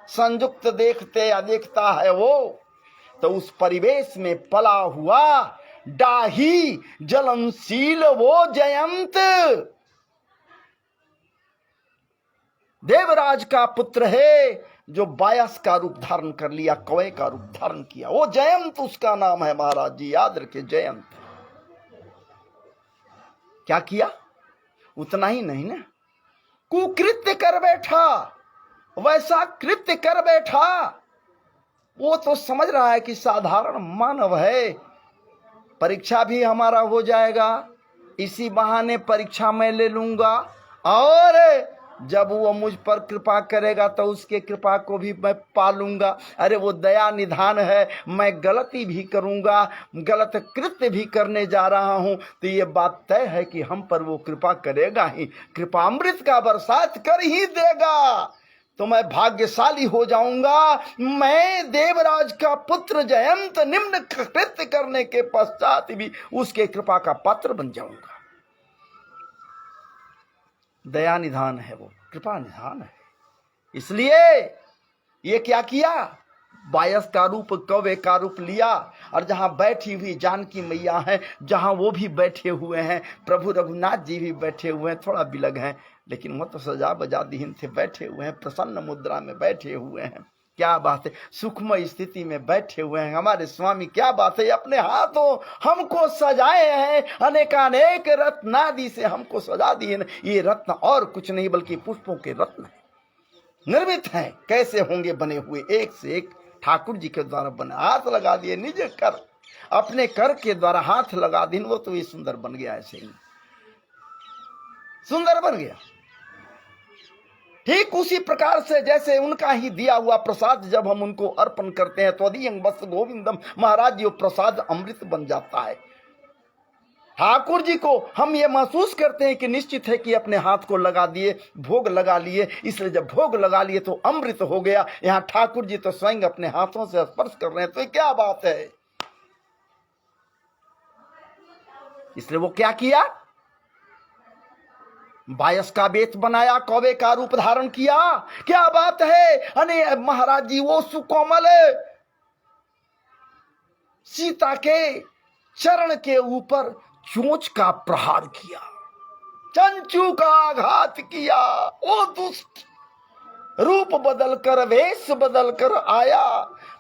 S1: संयुक्त देखते या देखता है वो, तो उस परिवेश में पला हुआ डाही जलनशील वो जयंत देवराज का पुत्र है, जो बायस का रूप धारण कर लिया, कवय का रूप धारण किया, वो जयंत उसका नाम है। महाराज जी याद रखे, जयंत। क्या किया? उतना ही नहीं ना, कुकृत्य कर बैठा, वैसा कृत्य कर बैठा। वो तो समझ रहा है कि साधारण मानव है, परीक्षा भी हमारा हो जाएगा, इसी बहाने परीक्षा मैं ले लूंगा, और जब वो मुझ पर कृपा करेगा तो उसके कृपा को भी मैं पालूंगा। अरे वो दया निधान है, मैं गलती भी करूंगा, गलत कृत्य भी करने जा रहा हूं, तो ये बात तय है कि हम पर वो कृपा करेगा ही, कृपामृत का बरसात कर ही देगा, तो मैं भाग्यशाली हो जाऊंगा। मैं देवराज का पुत्र जयंत निम्न कृत्य करने के पश्चात भी उसके कृपा का पात्र बन जाऊंगा। दया निधान है वो, कृपा निधान है। इसलिए ये क्या किया, बायस का रूप कौवे का रूप लिया, और जहां बैठी हुई जानकी मैया है, जहां वो भी बैठे हुए हैं, प्रभु रघुनाथ जी भी बैठे हुए हैं, थोड़ा बिलग हैं लेकिन वो तो सजा बजा दीन थे, बैठे हुए हैं, प्रसन्न मुद्रा में बैठे हुए हैं। क्या बात है, सुखमय स्थिति में बैठे हुए हैं हमारे स्वामी। क्या बात है, अपने हाथों हमको सजाए हैं, अनेकानेक रत्नादि से हमको सजा दिए। ये रत्न और कुछ नहीं बल्कि पुष्पों के रत्न है, निर्मित हैं। कैसे होंगे बने हुए, एक से एक ठाकुर जी के द्वारा बने, हाथ लगा दिए, निज कर, अपने कर के द्वारा हाथ लगा दिए, वो तो ये सुंदर बन गया, ऐसे ही सुंदर बन गया। ठीक उसी प्रकार से जैसे उनका ही दिया हुआ प्रसाद जब हम उनको अर्पण करते हैं, त्वदीयं वत्स गोविंदम, महाराज ये प्रसाद अमृत बन जाता है। ठाकुर जी को हम ये महसूस करते हैं कि निश्चित है कि अपने हाथ को लगा दिए, भोग लगा लिए, इसलिए जब भोग लगा लिए तो अमृत हो गया। यहां ठाकुर जी तो स्वयं अपने हाथों से स्पर्श कर रहे हैं, तो ये क्या बात है। इसलिए वो क्या किया, बायस का बेत बनाया, कौवे का रूप धारण किया। क्या बात है। अने महाराज जी वो सुकोमल सीता के चरण के ऊपर चोंच का प्रहार किया, चंचू का आघात किया। ओ दुष्ट, रूप बदलकर, वेश बदलकर आया।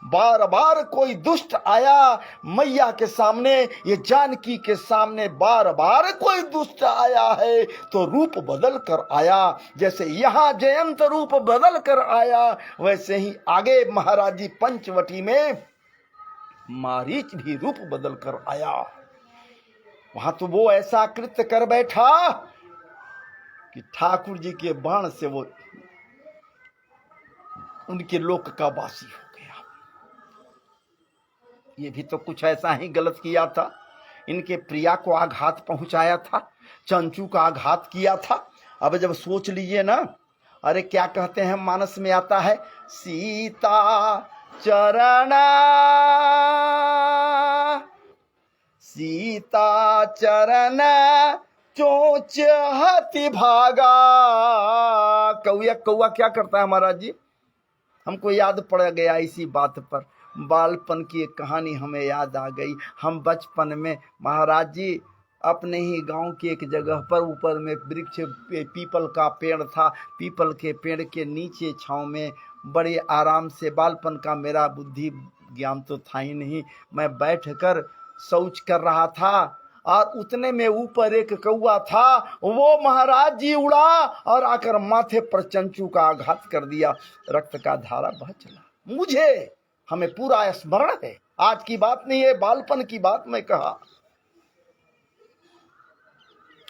S1: बार बार कोई दुष्ट आया मैया के सामने, ये जानकी के सामने बार बार कोई दुष्ट आया है तो रूप बदल कर आया। जैसे यहां जयंत रूप बदल कर आया, वैसे ही आगे महाराज जी पंचवटी में मारीच भी रूप बदल कर आया। वहां तो वो ऐसा कृत्य कर बैठा कि ठाकुर जी के बाण से वो उनके लोक का वासी हो गया। ये भी तो कुछ ऐसा ही गलत किया था, इनके प्रिया को आघात पहुंचाया था, चंचू का आघात किया था। अब जब सोच लीजिए ना, अरे क्या कहते हैं, मानस में आता है, सीता चरण, सीता चरण चोंच हाथी भागा। कौआ क्या करता है महाराज जी, हमको याद पड़ गया इसी बात पर, बालपन की एक कहानी हमें याद आ गई। हम बचपन में महाराज जी अपने ही गांव की एक जगह पर ऊपर में वृक्ष, पीपल का पेड़ था, पीपल के पेड़ के नीचे छांव में बड़े आराम से, बालपन का मेरा बुद्धि ज्ञान तो था ही नहीं, मैं बैठकर शौच कर रहा था और उतने में ऊपर एक कौआ था, वो महाराज जी उड़ा और आकर माथे पर चंचू का आघात कर दिया, रक्त का धारा बह चला। मुझे, हमें पूरा स्मरण है, आज की बात नहीं है, बालपन की बात मैं कहा।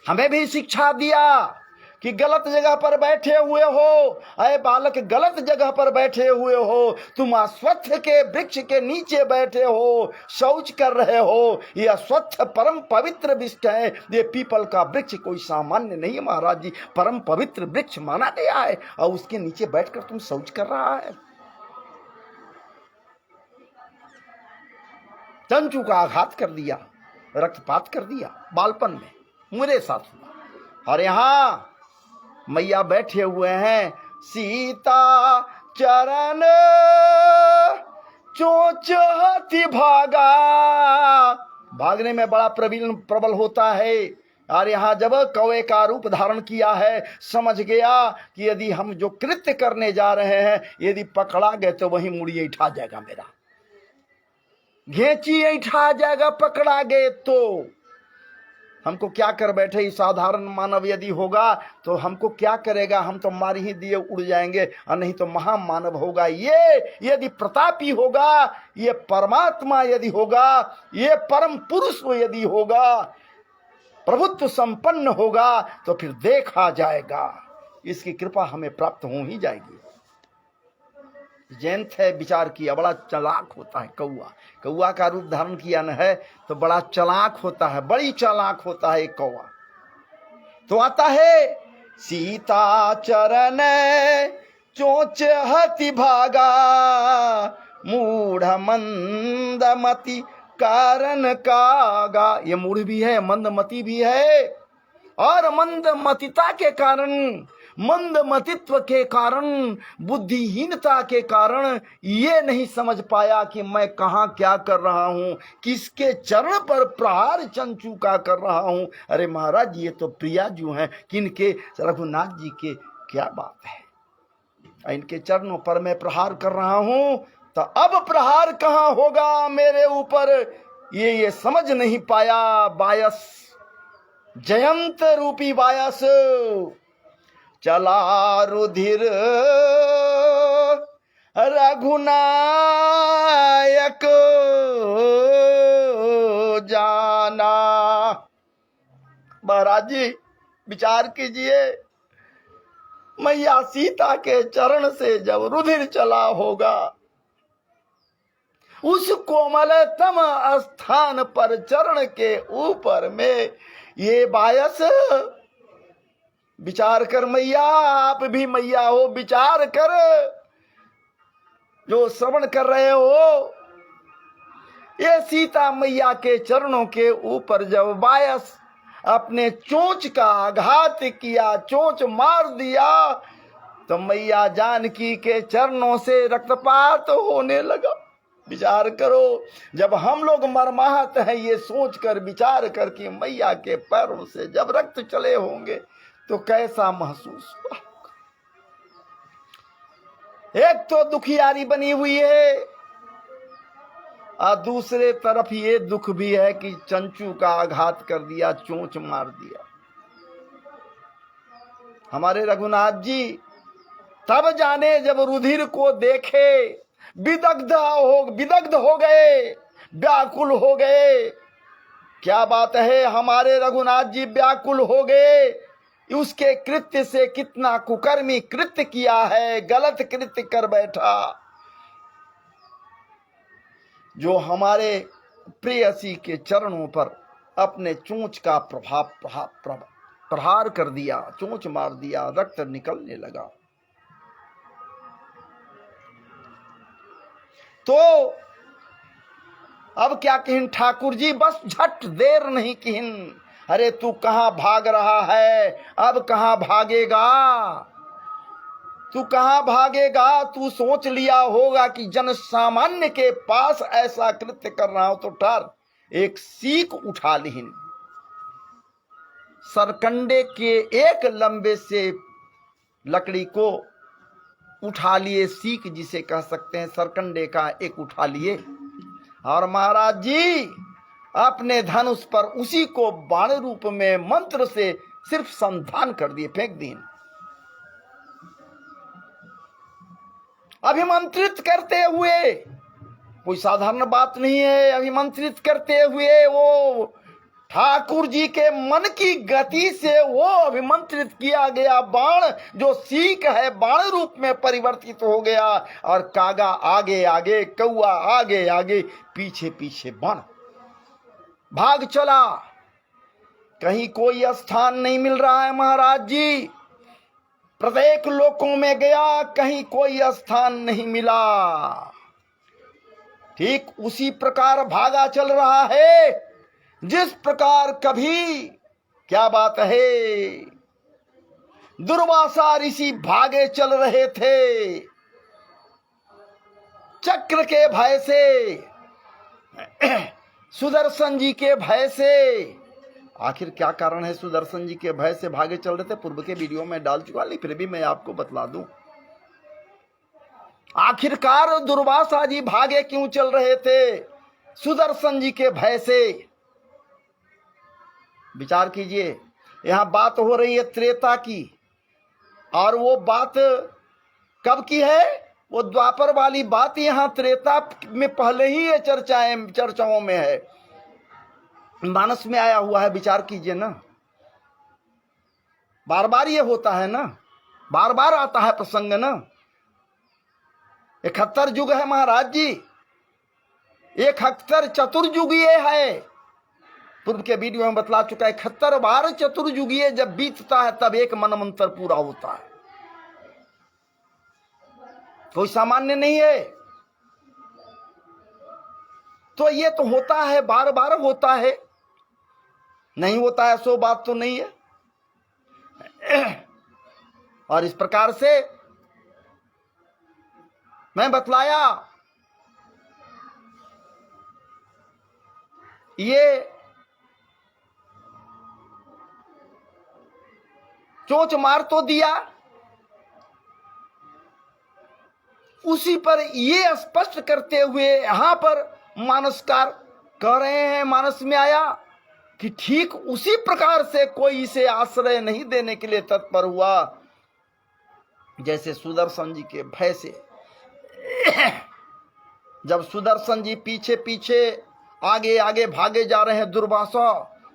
S1: हमें भी शिक्षा दिया कि गलत जगह पर बैठे हुए हो, अरे बालक गलत जगह पर बैठे हुए हो, तुम अस्वत्थ के वृक्ष के नीचे बैठे हो, शौच कर रहे हो। ये अस्वत्थ परम पवित्र वृक्ष है, ये पीपल का वृक्ष कोई सामान्य नहीं है महाराज जी, परम पवित्र वृक्ष माना गया है, और उसके नीचे बैठकर तुम शौच कर रहा है। चंचू का आघात कर दिया, रक्तपात कर दिया, बालपन में मेरे साथ हुआ। और यहां मैया बैठे हुए हैं, सीता चरण चोंच हाथी भागा। भागने में बड़ा प्रबल होता है, और यहां जब कौवे का रूप धारण किया है, समझ गया कि यदि हम जो कृत्य करने जा रहे हैं, यदि पकड़ा गए तो वही मुड़ी ऐठा जाएगा, मेरा घेची ऐठा जाएगा, पकड़ा गए तो हमको क्या कर बैठे। साधारण मानव यदि होगा तो हमको क्या करेगा, हम तो मार ही दिए उड़ जाएंगे, और नहीं तो महामानव होगा। ये यदि प्रतापी होगा, ये परमात्मा यदि होगा, ये परम पुरुष यदि होगा, प्रभुत्व संपन्न होगा, तो फिर देखा जाएगा, इसकी कृपा हमें प्राप्त हो ही जाएगी। जयंत है विचार किया, बड़ा चालाक होता है कौआ, कौआ का रूप धारण किया न है तो बड़ा चालाक होता है, बड़ी चालाक होता है एक कौआ। तो आता है, सीता चरण चोंच हाथी भागा, मूढ़ मंदमति कारण कागा। ये मूढ़ भी है, मंदमति भी है, और मंदमतिता के कारण, मंदमतित्व के कारण, बुद्धिहीनता के कारण ये नहीं समझ पाया कि मैं कहां क्या कर रहा हूं, किसके चरण पर प्रहार चंचू का कर रहा हूं। अरे महाराज ये तो प्रियाजू हैं, किनके, रघुनाथ जी के, क्या बात है, इनके चरणों पर मैं प्रहार कर रहा हूं, तो अब प्रहार कहां होगा मेरे ऊपर, ये समझ नहीं पाया। बायस, जयंत रूपी बायस चला रुधिर रघुनायक जाना। महाराज जी विचार कीजिए, मैया सीता के चरण से जब रुधिर चला होगा, उस कोमलतम स्थान पर चरण के ऊपर में ये बायस विचार कर मैया, आप भी मैया हो, विचार कर, जो श्रवण कर रहे हो। ये सीता मैया के चरणों के ऊपर जब बायस अपने चोंच का आघात किया, चोंच मार दिया, तो मैया जानकी के चरणों से रक्तपात होने लगा। विचार करो, जब हम लोग मरमाहत हैं ये सोच कर, विचार कर कि मैया के पैरों से जब रक्त चले होंगे तो कैसा महसूस हुआ। एक तो दुखियारी बनी हुई है और दूसरे तरफ ये दुख भी है कि चंचू का आघात कर दिया, चोंच मार दिया। हमारे रघुनाथ जी तब जाने जब रुधिर को देखे, विदग्ध हो गए, व्याकुल हो गए। क्या बात है, हमारे रघुनाथ जी व्याकुल हो गए। उसके कृत्य से कितना कुकर्मी कृत्य किया है, गलत कृत्य कर बैठा। जो हमारे प्रेयसी के चरणों पर अपने चोंच का प्रहार कर दिया, चोंच मार दिया, रक्त निकलने लगा। तो अब क्या कहिन ठाकुर जी, बस झट देर नहीं कहिन। अरे तू कहां भाग रहा है, अब कहां भागेगा, तू कहां भागेगा। तू सोच लिया होगा कि जन सामान्य के पास ऐसा कृत्य कर रहा हो तो ठहर, एक सीख उठा लिहिन। सरकंडे के एक लंबे से लकड़ी को उठा लिए, सीख जिसे कह सकते हैं, सरकंडे का एक उठा लिए और महाराज जी अपने धनुष पर उसी को बाण रूप में मंत्र से सिर्फ संधान कर दिए, फेंक दिए। अभिमंत्रित करते हुए, कोई साधारण बात नहीं है, अभिमंत्रित करते हुए वो ठाकुर जी के मन की गति से वो अभिमंत्रित किया गया बाण जो सीख है बाण रूप में परिवर्तित हो गया और कागा आगे आगे, कौआ आगे आगे, पीछे पीछे बाण भाग चला। कहीं कोई स्थान नहीं मिल रहा है महाराज जी, प्रत्येक लोकों में गया, कहीं कोई स्थान नहीं मिला। ठीक उसी प्रकार भागा चल रहा है जिस प्रकार कभी, क्या बात है, दुर्वासा ऋषि भागे चल रहे थे चक्र के भय से, सुदर्शन जी के भय से। आखिर क्या कारण है सुदर्शन जी के भय से भागे चल रहे थे, पूर्व के वीडियो में डाल चुका, लेकिन फिर भी मैं आपको बतला दूं। आखिरकार दुर्वासा जी भागे क्यों चल रहे थे? सुदर्शन जी के भय से। विचार कीजिए, यहां बात हो रही है त्रेता की, और वो बात कब की है? वो द्वापर वाली बात यहां त्रेता में पहले ही ये चर्चाओं में है, मानस में आया हुआ है। विचार कीजिए ना, बार बार ये होता है ना, बार बार आता है प्रसंग ना। 71 युग है महाराज जी, 71 चतुर्युगीय है। पूर्व के वीडियो में बतला चुका है, 71 बार चतुर्युगीय जब बीतता है तब एक मनमंत्र पूरा होता है। कोई सामान्य नहीं है। तो ये तो होता है, बार बार होता है, नहीं होता है सो बात तो नहीं है। और इस प्रकार से मैं बतलाया, ये चोंच मार तो दिया, उसी पर ये स्पष्ट करते हुए यहां पर मानसकार कह रहे हैं, मानस में आया कि ठीक उसी प्रकार से कोई इसे आश्रय नहीं देने के लिए तत्पर हुआ जैसे सुदर्शन जी के भय से। जब सुदर्शन जी पीछे पीछे आगे आगे भागे जा रहे हैं दुर्वासा,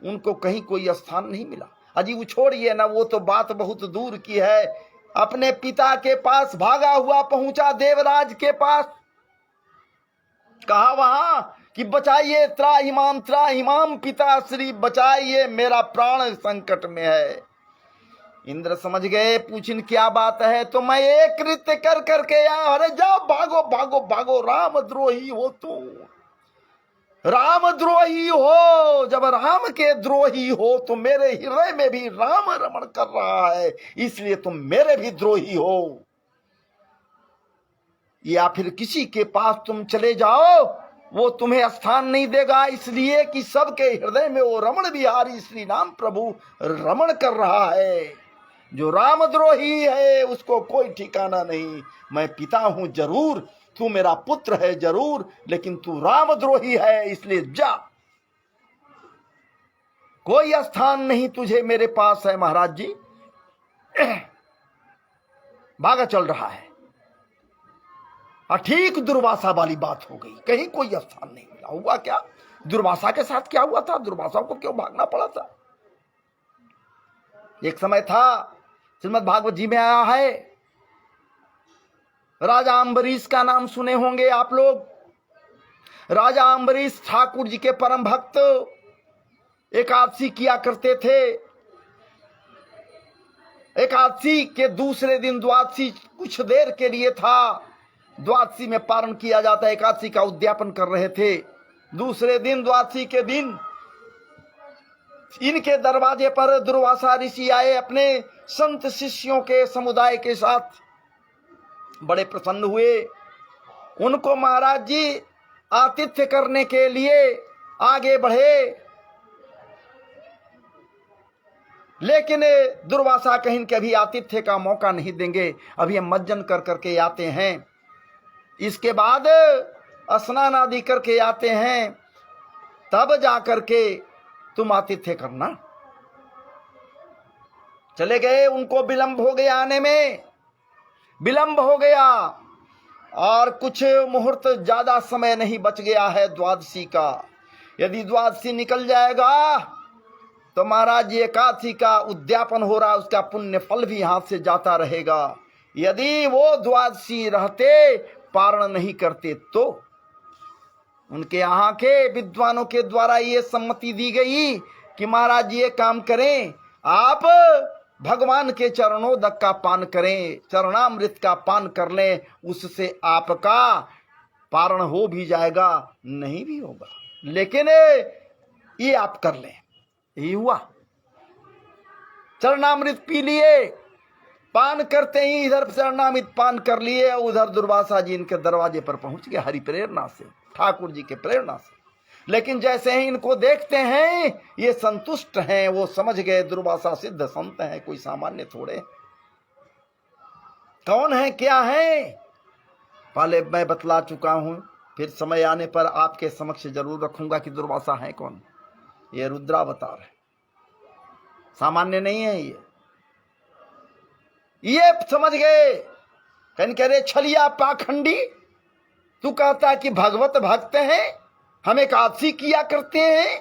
S1: उनको कहीं कोई स्थान नहीं मिला। अजी वो छोड़िए ना, वो तो बात बहुत दूर की है। अपने पिता के पास भागा हुआ पहुंचा, देवराज के पास। कहा वहां कि बचाइए त्राहिमाम पिता श्री, बचाइए मेरा प्राण संकट में है। इंद्र समझ गए, पूछिन क्या बात है। तो मैं एक कृत्य कर करके आया। अरे जाओ, भागो भागो भागो, रामद्रोही हो तुम, रामद्रोही हो। जब राम के द्रोही हो तो मेरे हृदय में भी राम रमण कर रहा है, इसलिए तुम मेरे भी द्रोही हो। या फिर किसी के पास तुम चले जाओ, वो तुम्हें स्थान नहीं देगा, इसलिए कि सबके हृदय में वो रमण बिहारी श्री राम प्रभु रमण कर रहा है। जो रामद्रोही है उसको कोई ठिकाना नहीं। मैं पिता हूं जरूर, तू मेरा पुत्र है जरूर, लेकिन तू रामद्रोही है, इसलिए जा, कोई स्थान नहीं तुझे मेरे पास है। महाराज जी भागा चल रहा है। ठीक दुर्वासा वाली बात हो गई, कहीं कोई स्थान नहीं मिला। हुआ क्या, दुर्वासा के साथ क्या हुआ था, दुर्वासा को क्यों भागना पड़ा था? एक समय था, श्रीमद् भागवत जी में आया है, राजा अम्बरीश का नाम सुने होंगे आप लोग। राजा अम्बरीश ठाकुर जी के परम भक्त, एकादशी किया करते थे। एकादशी के दूसरे दिन द्वादशी कुछ देर के लिए था, द्वादशी में पारण किया जाता है, एकादशी का उद्यापन कर रहे थे। दूसरे दिन द्वादशी के दिन इनके दरवाजे पर दुर्वासा ऋषि आए अपने संत शिष्यों के समुदाय के साथ। बड़े प्रसन्न हुए। उनको महाराज जी आतिथ्य करने के लिए आगे बढ़े, लेकिन दुर्वासा कहीं के अभी आतिथ्य का मौका नहीं देंगे, अभी हम मज्जन कर करके आते हैं, इसके बाद स्नान आदि करके आते हैं, तब जा करके तुम आतिथ्य करना। चले गए। उनको विलंब हो गया, आने में विलंब हो गया, और कुछ मुहूर्त ज्यादा समय नहीं बच गया है द्वादशी का। यदि द्वादशी निकल जाएगा तो महाराज जी एकादशी का उद्यापन हो रहा, उसका पुण्य फल भी हाथ से जाता रहेगा। यदि वो द्वादशी रहते, पारण नहीं करते, तो उनके यहाँ के विद्वानों के द्वारा ये सम्मति दी गई कि महाराज जी ये काम करें, आप भगवान के चरणोदक का पान करें, चरणामृत का पान कर लें, उससे आपका पारण हो भी जाएगा, नहीं भी होगा, लेकिन ये आप कर लें। यही हुआ। चरणामृत पी लिए, पान करते ही इधर चरणामृत पान कर लिए, उधर दुर्वासा जी इनके दरवाजे पर पहुंच गए, हरि प्रेरणा से, ठाकुर जी के प्रेरणा से। लेकिन जैसे ही इनको देखते हैं ये संतुष्ट हैं, वो समझ गए दुर्वासा सिद्ध संत हैं, कोई सामान्य थोड़े। कौन है, क्या है, पहले मैं बतला चुका हूं, फिर समय आने पर आपके समक्ष जरूर रखूंगा कि दुर्वासा है कौन। ये रुद्रावतार है, सामान्य नहीं है। ये समझ गए। कहीं कह रहे छलिया पाखंडी, तू कहता कि भगवत भक्त हैं, हम एकादशी किया करते हैं,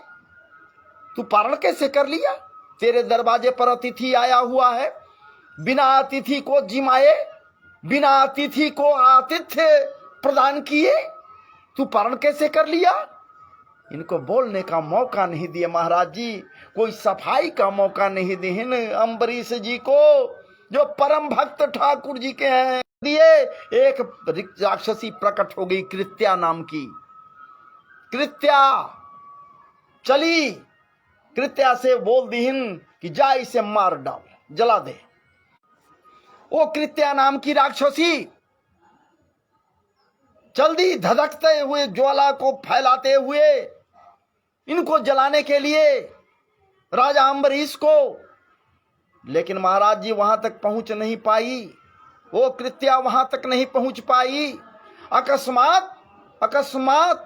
S1: तू पारण कैसे कर लिया? तेरे दरवाजे पर अतिथि आया हुआ है, बिना अतिथि को जिमाए, बिना अतिथि को आतिथ्य प्रदान किए तू पारण कैसे कर लिया? इनको बोलने का मौका नहीं दिए महाराज जी, कोई सफाई का मौका नहीं दिए अम्बरीश जी को, जो परम भक्त ठाकुर जी के हैं। दिए एक राक्षसी प्रकट हो गई, कृत्या नाम की। कृत्या चली, कृत्या से बोल दीहिन कि जा इसे मार डाल, जला दे। वो कृत्या नाम की राक्षसी चल दी, धधकते हुए ज्वाला को फैलाते हुए इनको जलाने के लिए राजा अम्बरीश को। लेकिन महाराज जी वहां तक पहुंच नहीं पाई, वो कृत्या वहां तक नहीं पहुंच पाई। अकस्मात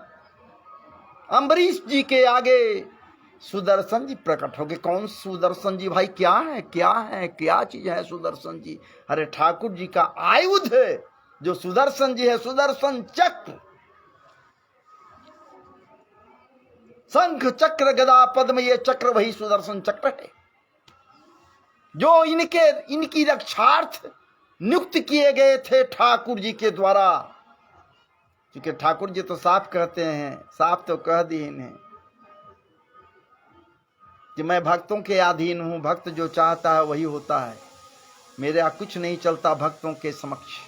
S1: अम्बरीश जी के आगे सुदर्शन जी प्रकट हो गए। कौन सुदर्शन जी भाई? क्या है, क्या है, क्या चीज है सुदर्शन जी? अरे ठाकुर जी का आयुध जो सुदर्शन जी है, सुदर्शन चक्र, शंख चक्र गदा पद्म, ये चक्र वही सुदर्शन चक्र है जो इनकी रक्षार्थ नियुक्त किए गए थे ठाकुर जी के द्वारा। क्योंकि ठाकुर जी तो साफ कहते हैं, साफ तो कह दिए इन्हें कि मैं भक्तों के अधीन हूं, भक्त जो चाहता है वही होता है, मेरा कुछ नहीं चलता भक्तों के समक्ष।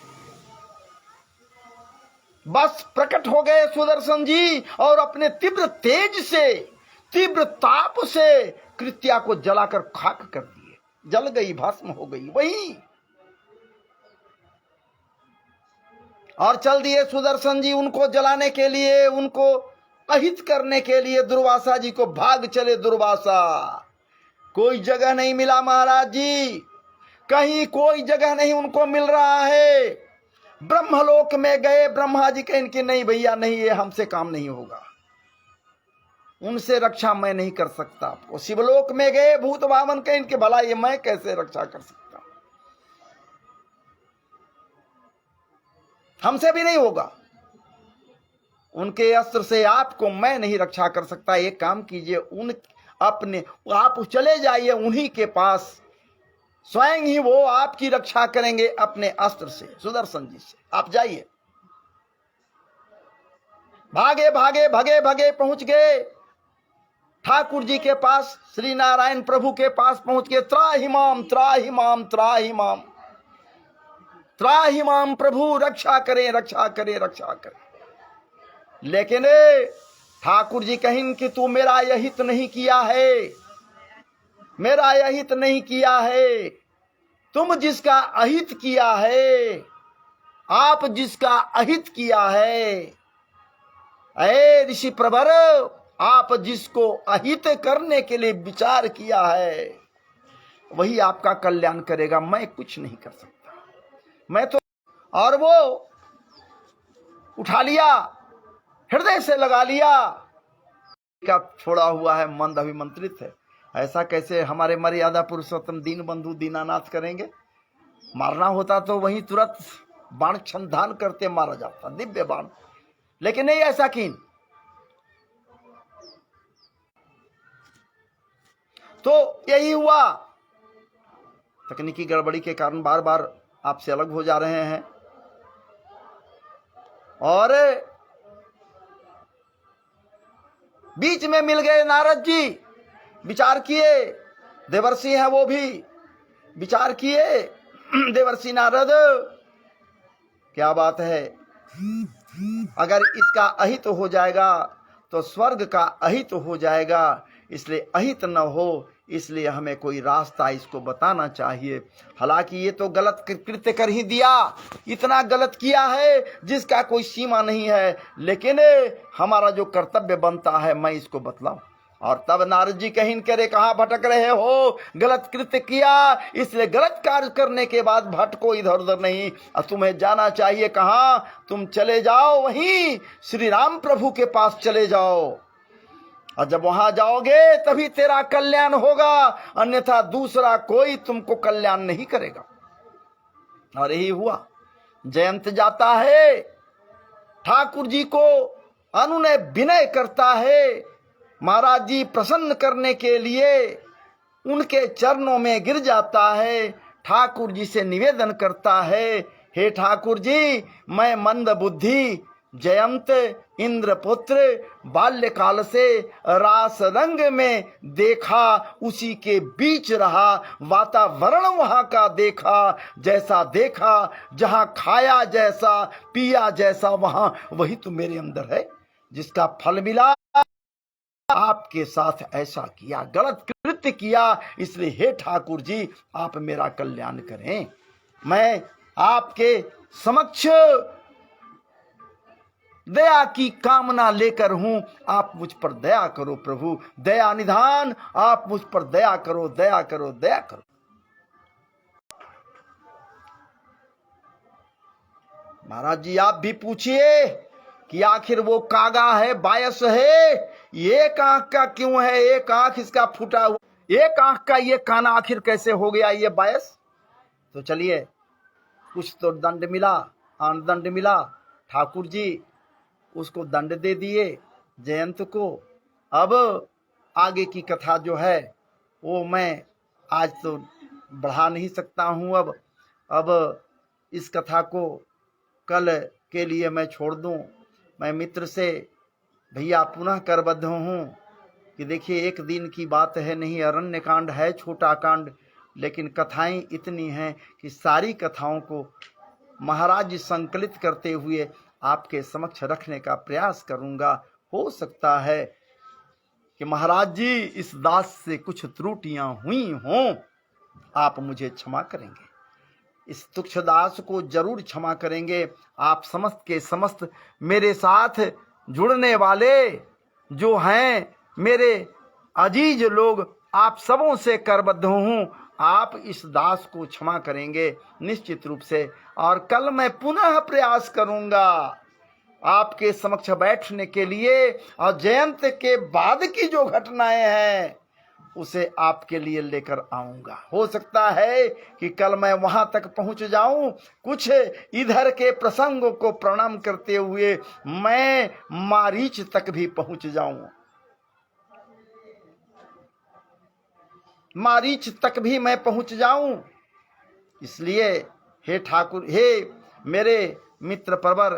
S1: बस प्रकट हो गए सुदर्शन जी और अपने तीव्र तेज से, तीव्र ताप से कृत्या को जलाकर खाक कर दिए, जल गई, भस्म हो गई वही। और चल दिए सुदर्शन जी उनको जलाने के लिए, उनको अहित करने के लिए। दुर्वासा जी को भाग चले दुर्वासा। कोई जगह नहीं मिला महाराज जी, कहीं कोई जगह नहीं उनको मिल रहा है। ब्रह्मलोक में गए, ब्रह्मा जी कहें कि नहीं भैया नहीं, ये हमसे काम नहीं होगा, उनसे रक्षा मैं नहीं कर सकता आपको। शिवलोक में गए, भूत बामन कहें कि भला ये मैं कैसे रक्षा कर सकता, हमसे भी नहीं होगा, उनके अस्त्र से आपको मैं नहीं रक्षा कर सकता। एक काम कीजिए, उन अपने आप चले जाइए उन्हीं के पास, स्वयं ही वो आपकी रक्षा करेंगे अपने अस्त्र से, सुदर्शन जी से। आप जाइए। भागे भागे भगे भगे पहुंच गए ठाकुर जी के पास, श्री नारायण प्रभु के पास पहुंच गए। त्राहिमाम त्राहिमाम त्राहिमाम त्राहिमाम, प्रभु रक्षा करें रक्षा करें रक्षा करें। लेकिन ठाकुर जी कहें कि तू मेरा अहित नहीं किया है, मेरा अहित नहीं किया है, तुम जिसका अहित किया है, आप जिसका अहित किया है, ऐ ऋषि प्रवर, आप जिसको अहित करने के लिए विचार किया है वही आपका कल्याण करेगा, मैं कुछ नहीं कर सकता, मैं तो। और वो उठा लिया, हृदय से लगा लिया, का छोड़ा हुआ है, मंद अभिमंत्रित है। ऐसा कैसे हमारे मर्यादा पुरुषोत्तम दीन बंधु दीनानाथ करेंगे? मारना होता तो वहीं तुरंत बाण छंदान करते मारा जाता, दिव्य बाण, लेकिन नहीं ऐसा कीन। तो यही हुआ, तकनीकी गड़बड़ी के कारण बार बार आपसे अलग हो जा रहे हैं। और बीच में मिल गए नारद जी, विचार किए, देवर्षि हैं वो भी, विचार किए देवर्षि नारद, क्या बात है, अगर इसका अहित हो जाएगा तो स्वर्ग का अहित हो जाएगा, इसलिए अहित न हो, इसलिए हमें कोई रास्ता इसको बताना चाहिए। हालांकि ये तो गलत कृत्य कर ही दिया, इतना गलत किया है जिसका कोई सीमा नहीं है, लेकिन हमारा जो कर्तव्य बनता है मैं इसको बतलाऊं। और तब नारद जी कहीं करे, कहाँ भटक रहे हो, गलत कृत्य किया, इसलिए गलत कार्य करने के बाद भटको इधर उधर नहीं, तुम्हें जाना चाहिए कहाँ, तुम चले जाओ वहीं श्री राम प्रभु के पास चले जाओ, और जब वहां जाओगे तभी तेरा कल्याण होगा, अन्यथा दूसरा कोई तुमको कल्याण नहीं करेगा। और यही हुआ। जयंत जाता है, ठाकुर जी को अनुनय विनय करता है, महाराज जी प्रसन्न करने के लिए उनके चरणों में गिर जाता है, ठाकुर जी से निवेदन करता है, हे ठाकुर जी, मैं मंद बुद्धि जयंत इंद्रपुत्र बाल्यकाल से रास रंग में देखा, उसी के बीच रहा, वातावरण वहां का देखा, जैसा देखा, जहां खाया जैसा, पिया जैसा, वहां वही तो मेरे अंदर है, जिसका फल मिला। आपके साथ ऐसा किया, गलत कृत्य किया, इसलिए हे ठाकुर जी आप मेरा कल्याण करें, मैं आपके समक्ष दया की कामना लेकर हूं, आप मुझ पर दया करो प्रभु, दया निधान, आप मुझ पर दया करो दया करो दया करो। महाराज जी आप भी पूछिए कि आखिर वो कागा है, बायस है, एक आंख का क्यों है, एक आंख इसका फूटा हुआ, एक आंख का ये काना आखिर कैसे हो गया ये बायस? तो चलिए, कुछ तो दंड मिला, आनदंड मिला, ठाकुर जी उसको दंड दे दिए जयंत को। अब आगे की कथा जो है वो मैं आज तो बढ़ा नहीं सकता हूँ, अब इस कथा को कल के लिए मैं छोड़ दूँ। मैं मित्र से भैया पुनः करबद्ध हूँ कि देखिए एक दिन की बात है नहीं, अरण्य कांड है छोटा कांड, लेकिन कथाएं इतनी हैं कि सारी कथाओं को महाराज जी संकलित करते हुए आपके समक्ष रखने का प्रयास करूंगा। हो सकता है कि महाराज जी इस दास से कुछ त्रुटियां हुई हों, आप मुझे क्षमा करेंगे, इस तुच्छ दास को जरूर क्षमा करेंगे। आप समस्त के समस्त मेरे साथ जुड़ने वाले जो हैं मेरे अजीज लोग, आप सबों से करबद्ध हूँ, आप इस दास को क्षमा करेंगे निश्चित रूप से। और कल मैं पुनः प्रयास करूंगा आपके समक्ष बैठने के लिए, और जयंत के बाद की जो घटनाएं हैं उसे आपके लिए लेकर आऊंगा। हो सकता है कि कल मैं वहां तक पहुंच जाऊं, कुछ इधर के प्रसंगों को प्रणाम करते हुए मैं मारीच तक भी पहुंच जाऊं, मारीच तक भी मैं पहुंच जाऊं। इसलिए हे ठाकुर, हे मेरे मित्र परवर,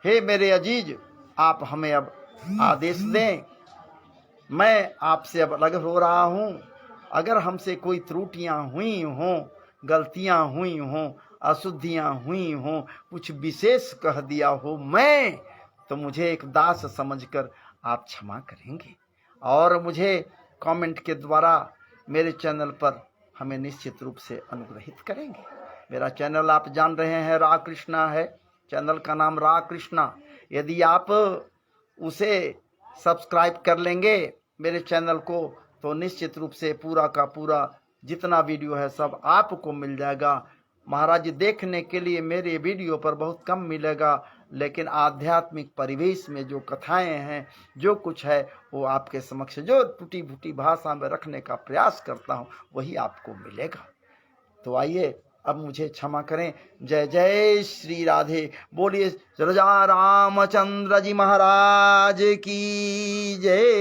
S1: हे मेरे अजीज, आप हमें अब आदेश दें। मैं आपसे अब अलग हो रहा हूं। अगर हमसे कोई त्रुटियां हुई हों, गलतियां हुई हों, अशुद्धियां हुई हों, कुछ विशेष कह दिया हो मैं, तो मुझे एक दास समझकर आप क्षमा करेंगे और मुझे कमेंट के द्वारा मेरे चैनल पर हमें निश्चित रूप से अनुग्रहित करेंगे। मेरा चैनल आप जान रहे हैं रा कृष्णा है, चैनल का नाम रा कृष्णा। यदि आप उसे सब्सक्राइब कर लेंगे मेरे चैनल को, तो निश्चित रूप से पूरा का पूरा जितना वीडियो है सब आपको मिल जाएगा। महाराज जी देखने के लिए मेरे वीडियो पर बहुत कम मिलेगा, लेकिन आध्यात्मिक परिवेश में जो कथाएं हैं, जो कुछ है, वो आपके समक्ष जो टूटी फूटी भाषा में रखने का प्रयास करता हूँ वही आपको मिलेगा। तो आइए अब मुझे क्षमा करें। जय जय श्री राधे। बोलिए राजा रामचंद्र जी महाराज की जय,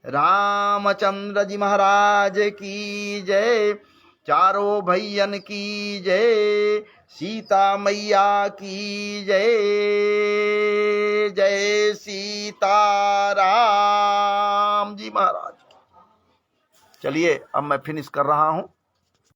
S1: रामचंद्र जी महाराज की जय, चारों भैयन की जय, सीता मैया की जय, जय सीताराम जी महाराज। चलिए अब मैं फिनिश कर रहा हूं।